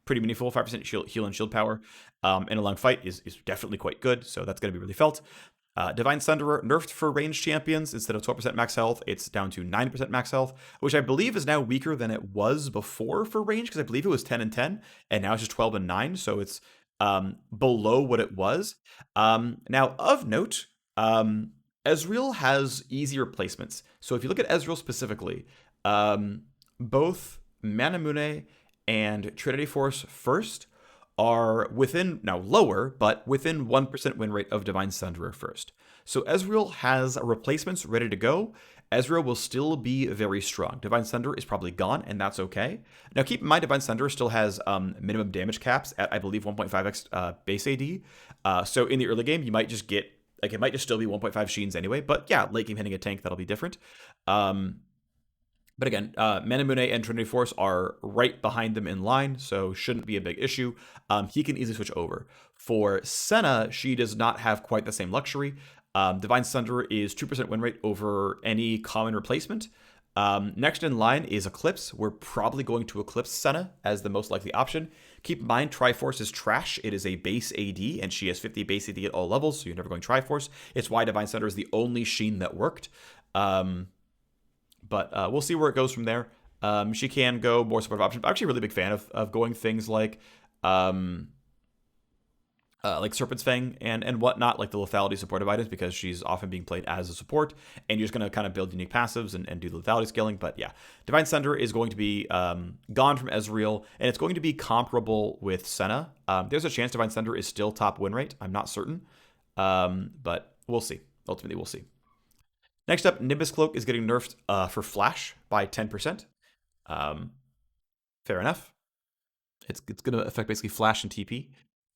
A: Pretty meaningful. 5% heal and shield power in a long fight is definitely quite good, so that's going to be really felt. Divine Thunderer nerfed for ranged champions. Instead of 12% max health, it's down to 9% max health, which I believe is now weaker than it was before for range, because I believe it was 10 and 10, and now it's just 12 and 9, so it's below what it was. Now, of note, Ezreal has easy replacements. So if you look at Ezreal specifically, both Manamune and Trinity Force first are within, now lower, but within 1% win rate of Divine Thunderer first. So Ezreal has replacements ready to go. Ezreal will still be very strong. Divine Thunder is probably gone, and that's okay. Now keep in mind, Divine Thunder still has minimum damage caps at, I believe, 1.5x base AD. So in the early game, you might just get, like, it might just still be 1.5 Sheens anyway, but yeah, late game hitting a tank, that'll be different. But again, Manamune and Trinity Force are right behind them in line, so shouldn't be a big issue. He can easily switch over. For Senna, she does not have quite the same luxury. Divine Thunder is 2% win rate over any common replacement. Next in line is Eclipse. We're probably going to Eclipse Senna as the most likely option. Keep in mind, Triforce is trash. It is a base AD, and she has 50 base AD at all levels, so you're never going Triforce. It's why Divine Thunder is the only Sheen that worked. But we'll see where it goes from there. She can go more supportive options. I'm actually a really big fan of going things like Serpent's Fang and whatnot, like the lethality supportive items, because she's often being played as a support, and you're just going to kind of build unique passives and do the lethality scaling. But yeah, Divine Thunder is going to be gone from Ezreal, and it's going to be comparable with Senna. There's a chance Divine Thunder is still top win rate. I'm not certain, but we'll see. Ultimately, we'll see. Next up, Nimbus Cloak is getting nerfed for Flash by 10%. Fair enough. It's going to affect basically Flash and TP.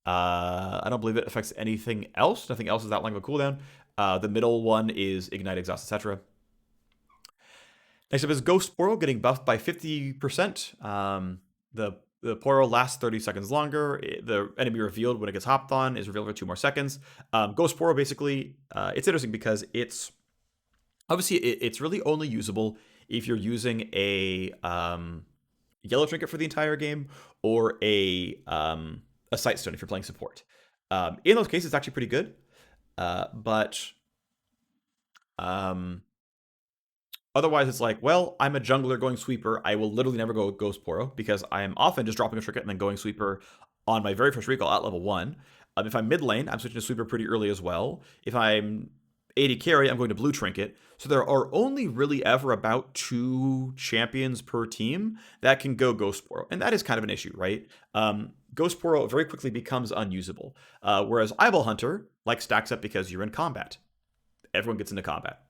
A: I don't believe it affects anything else. Nothing else is that long of a cooldown. The middle one is Ignite, Exhaust, etc. Next up is Ghost Portal getting buffed by 50%. The portal lasts 30 seconds longer. The enemy revealed when it gets hopped on is revealed for 2 more seconds. Ghost Portal basically, it's interesting because it's obviously it's really only usable if you're using a yellow trinket for the entire game or a Sightstone if you're playing support. In those cases, it's actually pretty good. But otherwise, it's like, well, I'm a jungler going sweeper. I will literally never go Ghost Poro because I am often just dropping a trinket and then going sweeper on my very first recall at level 1. If I'm mid lane, I'm switching to sweeper pretty early as well. If I'm AD carry, I'm going to blue trinket. So there are only really ever about 2 champions per team that can go Ghost Poro. And that is kind of an issue, right? Ghost Poro very quickly becomes unusable. Whereas Eyeball Hunter, like, stacks up because you're in combat. Everyone gets into combat.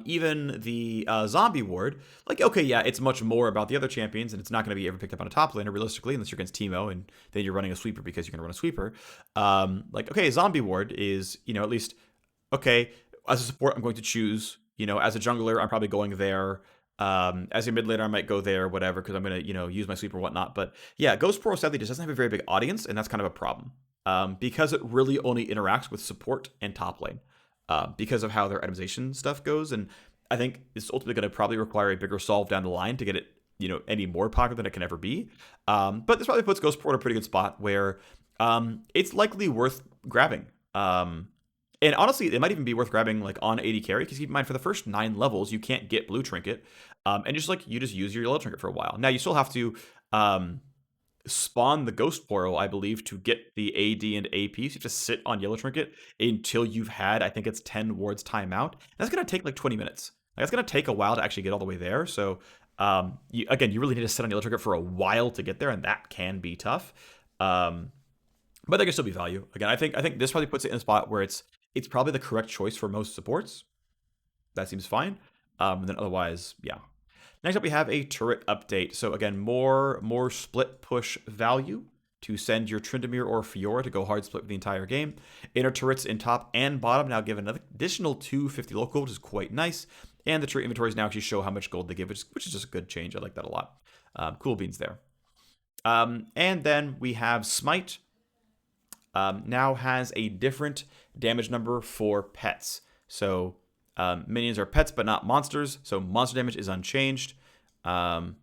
A: Even the Zombie Ward, like, okay, yeah, it's much more about the other champions, and it's not going to be ever picked up on a top laner, realistically, unless you're against Teemo, and then you're running a sweeper because you're going to run a sweeper. Like, okay, Zombie Ward is, at least, okay, as a support, I'm going to choose, as a jungler, I'm probably going there. As a mid laner, I might go there, whatever, because I'm going to, use my sweep or whatnot. But yeah, Ghost Pro sadly just doesn't have a very big audience, and that's kind of a problem. Because it really only interacts with support and top lane. Because of how their itemization stuff goes. And I think it's ultimately going to probably require a bigger solve down the line to get it, any more popular than it can ever be. But this probably puts Ghost Pro in a pretty good spot where it's likely worth grabbing. And honestly, it might even be worth grabbing like on AD carry, because keep in mind, for the first 9 levels, you can't get blue trinket. And you just use your yellow trinket for a while. Now, you still have to spawn the Ghost Portal, I believe, to get the AD and AP. So you have to sit on yellow trinket until you've had, I think it's 10 wards timeout. That's going to take like 20 minutes. Like, that's going to take a while to actually get all the way there. So Again, you really need to sit on yellow trigger for a while to get there, and that can be tough. Um, but there can still be value. Again, I think this probably puts it in a spot where it's probably the correct choice for most supports. That seems fine. And then otherwise, yeah. Next up, we have a turret update. So again, more split push value to send your Tryndamere or Fiora to go hard split the entire game. Inner turrets in top and bottom now give an additional 250 local, which is quite nice. And the turret inventories now actually show how much gold they give, which is just a good change. I like that a lot. Cool beans there. And then we have Smite. Now has a different damage number for pets. So minions are pets but not monsters, so monster damage is unchanged. And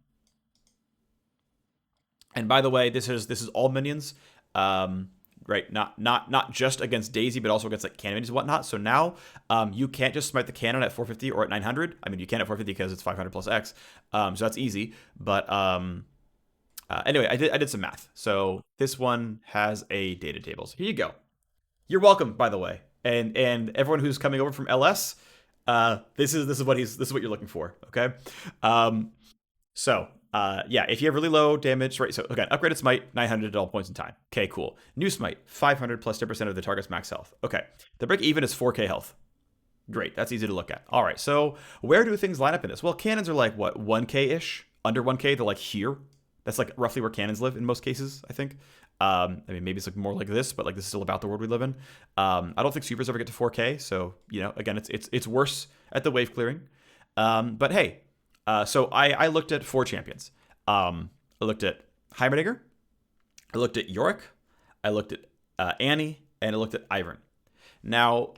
A: by the way, this is all minions, right? Not just against Daisy, but also against like cannon minions and whatnot. So now you can't just smite the cannon at 450 or at 900. I mean, you can at 450 because it's 500 plus X, so that's easy. But anyway, I did some math. So this one has a data table. So here you go. You're welcome, by the way, and everyone who's coming over from LS. This is what you're looking for. Okay. Yeah, if you have really low damage, right? So again, upgraded smite 900 at all points in time. Okay, cool. New smite 500 plus 10% of the target's max health. Okay, the break even is 4k health. Great, that's easy to look at. All right, so where do things line up in this? Well, cannons are like what 1k ish, under 1k. They're like here. That's like roughly where cannons live in most cases, I think. I mean, maybe it's like more like this, but like this is still about the world we live in. I don't think supers ever get to 4K, so again, it's worse at the wave clearing. But hey, so I looked at 4 champions. I looked at Heimerdinger, I looked at Yorick, I looked at Annie, and I looked at Ivern. Now,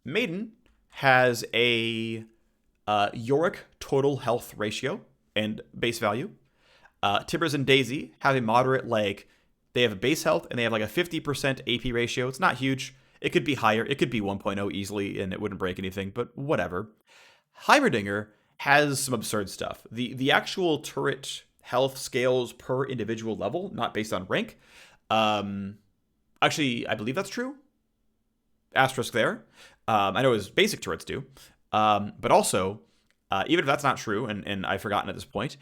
A: Maiden has a Yorick total health ratio and base value. Tibbers and Daisy have a moderate, like, they have a base health and they have like a 50% AP ratio. It's not huge. It could be higher. It could be 1.0 easily and it wouldn't break anything, but whatever. Heimerdinger has some absurd stuff. The actual turret health scales per individual level, not based on rank. Actually, I believe that's true. Asterisk there. I know his basic turrets do. But also, even if that's not true, and I've forgotten at this point,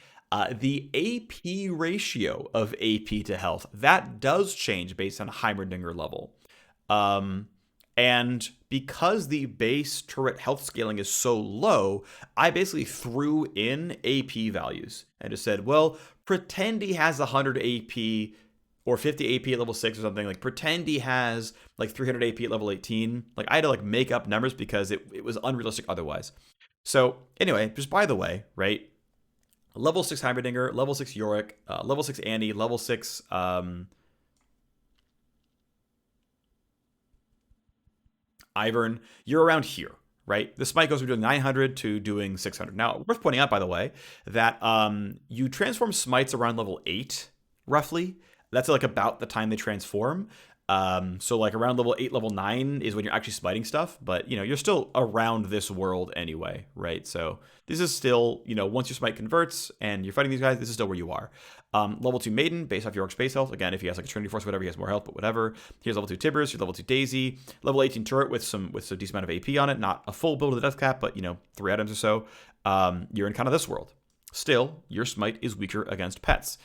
A: the AP ratio of AP to health, that does change based on Heimerdinger level. And because the base turret health scaling is so low, I basically threw in AP values and just said, well, pretend he has 100 AP or 50 AP at level 6 or something. Like, pretend he has like 300 AP at level 18. Like, I had to like make up numbers because it was unrealistic otherwise. So anyway, just by the way, right? Level 6 Heimerdinger, level 6 Yorick, level 6 Annie, level 6 Ivern. You're around here, right? The smite goes from doing 900 to doing 600. Now, worth pointing out, by the way, that you transform smites around level 8, roughly. That's like about the time they transform. So like around level 8, level 9 is when you're actually smiting stuff, but you're still around this world anyway, right? So this is still, once your smite converts and you're fighting these guys, this is still where you are. Level 2 Maiden, based off your space health. Again, if he has like a Trinity Force, whatever, he has more health, but whatever. Here's level 2 Tibbers, here's level 2 Daisy, level 18 turret with some decent amount of AP on it, not a full build of the death cap, but 3 items or so. You're in kind of this world. Still, your smite is weaker against pets.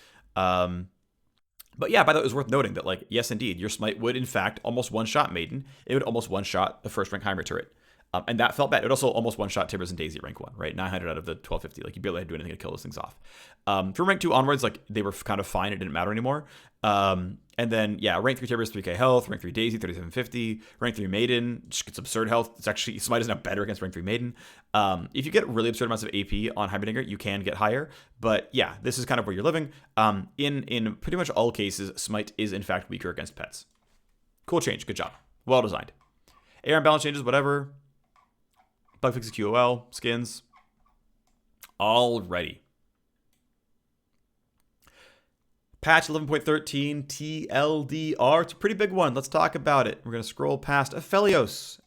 A: But yeah, by the way, it was worth noting that, like, yes, indeed, your smite would, in fact, almost one-shot Maiden. It would almost one-shot the first rank Heimer turret. And that felt bad. It would also almost one-shot Tibbers and Daisy at rank 1, right? 900 out of the 1250. Like, you barely had to do anything to kill those things off. From rank 2 onwards, like, they were kind of fine. It didn't matter anymore. And then, yeah, rank 3 Tibbers, 3k health. Rank 3 Daisy, 3750. Rank 3 Maiden, just gets absurd health. It's actually, smite is now better against rank 3 Maiden. If you get really absurd amounts of AP on Heimerdinger, you can get higher. But yeah, this is kind of where you're living. In pretty much all cases, smite is, in fact, weaker against pets. Cool change. Good job. Well designed. AR balance changes, whatever. Bug fixes QOL, skins. Alrighty. Patch 11.13 TLDR. It's a pretty big one. Let's talk about it. We're going to scroll past Aphelios.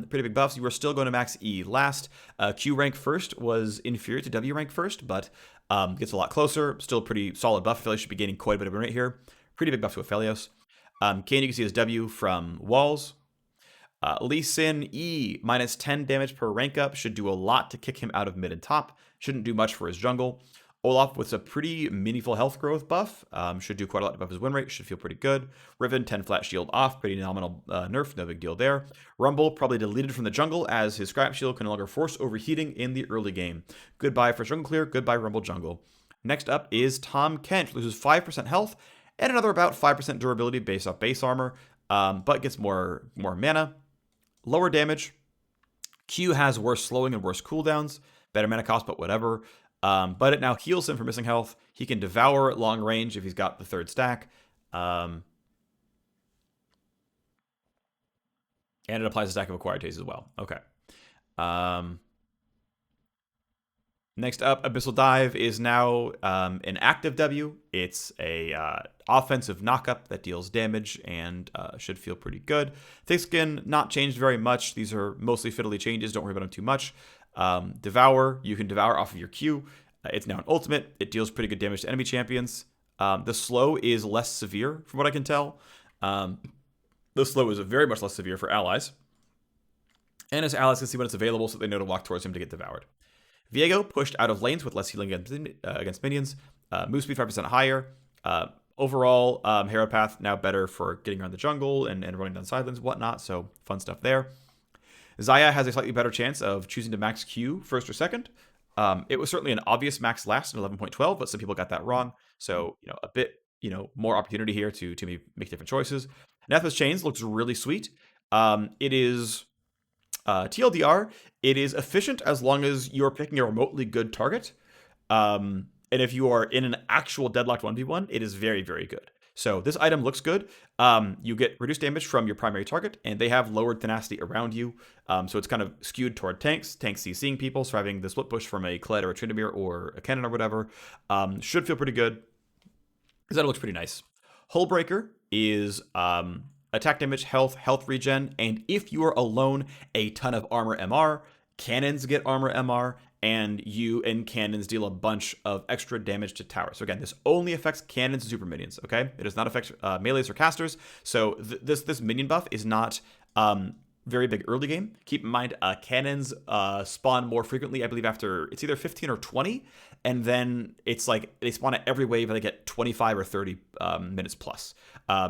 A: Pretty big buffs. You were still going to max E. Last Q rank first was inferior to W rank first, but gets a lot closer. Still a pretty solid buff. Aphelios should be gaining quite a bit of win rate here. Pretty big buff to Aphelios. Kane, you can see his W from walls. Lee Sin E, minus 10 damage per rank up, should do a lot to kick him out of mid and top. Shouldn't do much for his jungle. Olaf with a pretty meaningful health growth buff. Should do quite a lot to buff his win rate. Should feel pretty good. Riven, 10 flat shield off. Pretty nominal nerf. No big deal there. Rumble, probably deleted from the jungle as his scrap shield can no longer force overheating in the early game. Goodbye for jungle clear. Goodbye Rumble jungle. Next up is Tom Kent. Loses 5% health and another about 5% durability based off base armor, but gets more mana. Lower damage. Q has worse slowing and worse cooldowns. Better mana cost, but whatever. But it now heals him for missing health. He can devour at long range if he's got the third stack. And it applies a stack of acquired taste as well. Okay. Next up, Abyssal Dive is now an active W. It's a offensive knockup that deals damage and should feel pretty good. Thick Skin, not changed very much. These are mostly fiddly changes. Don't worry about them too much. Devour, you can devour off of your Q. It's now an ultimate. It deals pretty good damage to enemy champions. The slow is less severe from what I can tell. The slow is very much less severe for allies. And his allies can see when it's available so they know to walk towards him to get devoured. Viego pushed out of lanes with less healing against minions. Move speed 5% higher. Overall, Herald Path now better for getting around the jungle and running down side lanes and whatnot. So fun stuff there. Zaya has a slightly better chance of choosing to max Q first or second. It was certainly an obvious max last in 11.12, but some people got that wrong. So, a bit, more opportunity here to make different choices. Anathema's Chains looks really sweet. It is TLDR. It is efficient as long as you're picking a remotely good target. And if you are in an actual deadlocked 1v1, it is very, very good. So this item looks good. You get reduced damage from your primary target, and they have lowered tenacity around you. So it's kind of skewed toward tanks. Tanks seeing people, so having the split push from a Kled or a Tryndamere or a Cannon or whatever should feel pretty good. Because that looks pretty nice. Hullbreaker is attack damage, health regen, and if you are alone, a ton of armor MR. Cannons get armor MR, and you and cannons deal a bunch of extra damage to towers. So again, this only affects cannons and super minions, okay? It does not affect melees or casters. So this minion buff is not very big early game. Keep in mind, cannons spawn more frequently, I believe, after it's either 15 or 20, and then it's like they spawn at every wave and they get 25 or 30 minutes plus.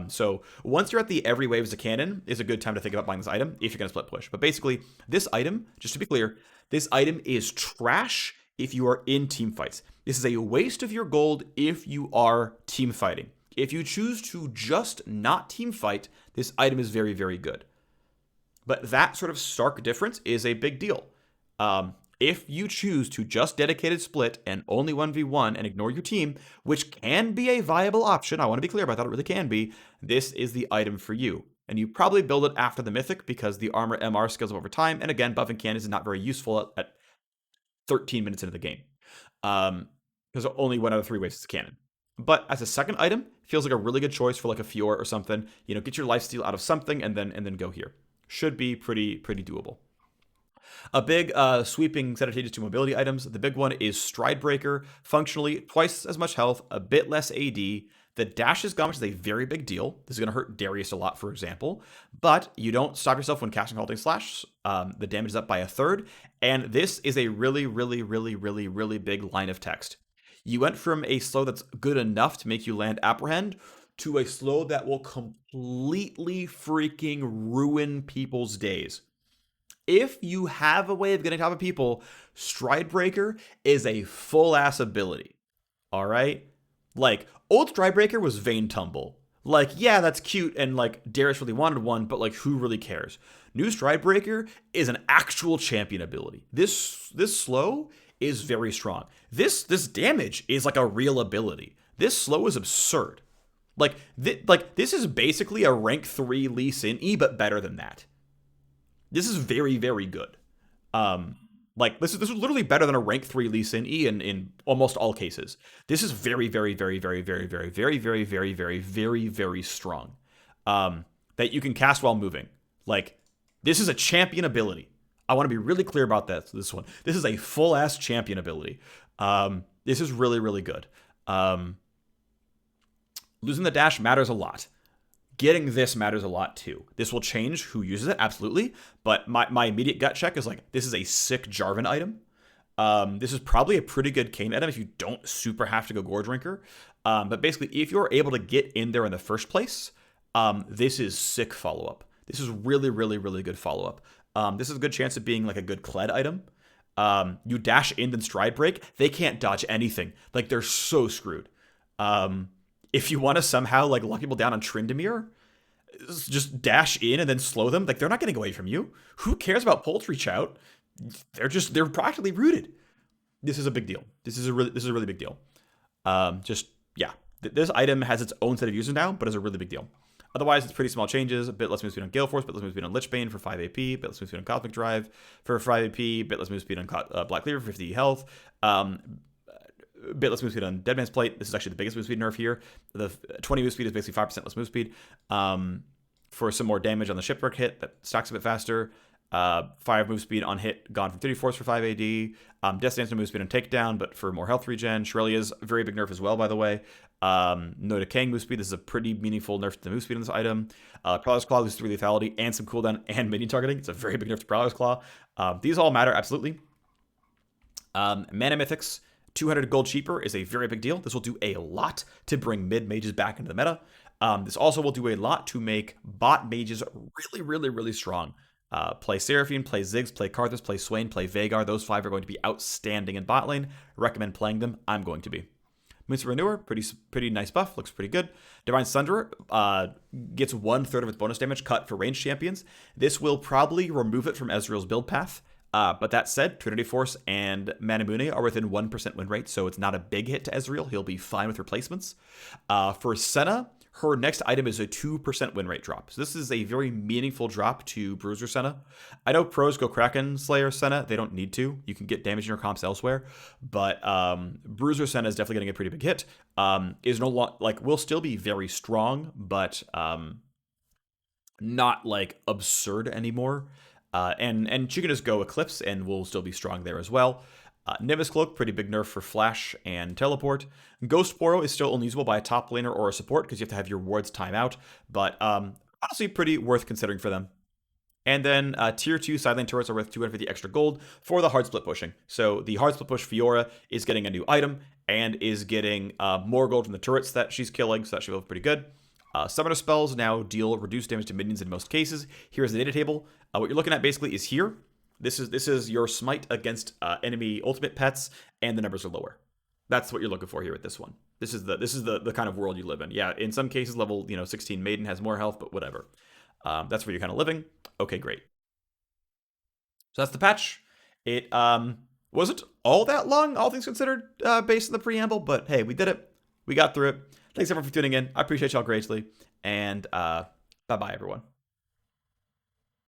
A: So once you're at the every wave as a cannon is a good time to think about buying this item if you're going to split push. But basically, this item, just to be clear, this item is trash if you are in team fights. This is a waste of your gold if you are team fighting. If you choose to just not team fight, this item is very, very good. But that sort of stark difference is a big deal. If you choose to just dedicated split and only 1v1 and ignore your team, which can be a viable option, I want to be clear about that, it really can be, this is the item for you. And you probably build it after the Mythic because the armor MR scales up over time. And again, buffing cannons is not very useful at 13 minutes into the game. Because only 1 out of 3 waves is a cannon. But as a second item, feels like a really good choice for like a Fior or something. Get your lifesteal out of something and then go here. Should be pretty doable. A big sweeping set of changes to mobility items. The big one is Stridebreaker. Functionally, twice as much health, a bit less AD. The dash is gone, which is a very big deal. This is going to hurt Darius a lot, for example. But you don't stop yourself when casting Halting Slash. The damage is up by a third. And this is a really, really, really, really, really big line of text. You went from a slow that's good enough to make you land Apprehend to a slow that will completely freaking ruin people's days. If you have a way of getting top of people, Stridebreaker is a full-ass ability. All right? Like, old Stridebreaker was Vayne Tumble. Like, yeah, that's cute, and like, Darius really wanted one, but like, who really cares? New Stridebreaker is an actual champion ability. This slow is very strong. This damage is like a real ability. This slow is absurd. Like this is basically a rank 3 Lee Sin E, but better than that. This is very, very good. This is literally better than a rank 3 Lee Sin E in almost all cases. This is very, very, very, very, very, very, very, very, very, very, very, very strong. That you can cast while moving. Like, this is a champion ability. I want to be really clear about that. This one. This is a full-ass champion ability. This is really, really good. Losing the dash matters a lot. getting this matters a lot too. This will change who uses it, absolutely. But my immediate gut check is like, this is a sick Jarvan item. This is probably a pretty good Kane item if you don't super have to go Gore Drinker. But basically, if you're able to get in there in the first place, this is sick follow-up. This is really, really, really good follow-up. This is a good chance of being like a good Kled item. You dash in then stride break, they can't dodge anything. Like, they're so screwed. If you want to somehow like lock people down on Tryndamere, just dash in and then slow them. Like, they're not getting away from you. Who cares about Poultry Chout? They're practically rooted. This is a big deal. This is a really big deal. Yeah, this item has its own set of users now, but it's a really big deal. Otherwise, it's pretty small changes. A bit less move speed on Gale Force, bit less move speed on Lichbane for 5 AP, bit less move speed on Cosmic Drive for 5 AP, bit less move speed on Black Cleaver for 50 health, bit less move speed on Deadman's Plate. This is actually the biggest move speed nerf here. The 20 move speed is basically 5% less move speed for some more damage on the Shipwreck hit that stacks a bit faster. 5 move speed on hit, gone from 30 force for 5 AD. Death Stance no move speed on takedown, but for more health regen. Shirelia's a very big nerf as well, by the way. No decaying move speed. This is a pretty meaningful nerf to the move speed on this item. Prowler's Claw loses 3 lethality and some cooldown and minion targeting. It's a very big nerf to Prowler's Claw. These all matter, absolutely. Mana Mythics, 200 gold cheaper is a very big deal. This will do a lot to bring mid mages back into the meta. This also will do a lot to make bot mages really, really, really strong. Play Seraphine, play Ziggs, play Karthus, play Swain, play Vhagar. Those 5 are going to be outstanding in bot lane. Recommend playing them. I'm going to be. Moon's Renewer, pretty nice buff. Looks pretty good. Divine Sunderer gets 1/3 of its bonus damage cut for ranged champions. This will probably remove it from Ezreal's build path. But that said, Trinity Force and Manamune are within 1% win rate, so it's not a big hit to Ezreal. He'll be fine with replacements. For Senna, her next item is a 2% win rate drop. So this is a very meaningful drop to Bruiser Senna. I know pros go Kraken Slayer Senna. They don't need to. You can get damage in your comps elsewhere. But Bruiser Senna is definitely getting a pretty big hit. Is no like will still be very strong, but not like absurd anymore. And she can just go Eclipse and will still be strong there as well. Nimbus Cloak, pretty big nerf for Flash and Teleport. Ghost Poro is still unusable by a top laner or a support because you have to have your wards time out, but honestly pretty worth considering for them. And then tier 2 side lane turrets are worth 250 extra gold for the hard split pushing. So the hard split push Fiora is getting a new item and is getting more gold from the turrets that she's killing, so that should feel pretty good. Summoner spells now deal reduced damage to minions in most cases. Here's the data table. What you're looking at basically is here. This is your smite against enemy ultimate pets, and the numbers are lower. That's what you're looking for here with this one. This is the kind of world you live in. Yeah, in some cases, level 16 Maiden has more health, but whatever. That's where you're kind of living. Okay, great. So that's the patch. It wasn't all that long, all things considered, based on the preamble, but hey, we did it. We got through it. Thanks everyone for tuning in. I appreciate y'all greatly, and bye-bye, everyone.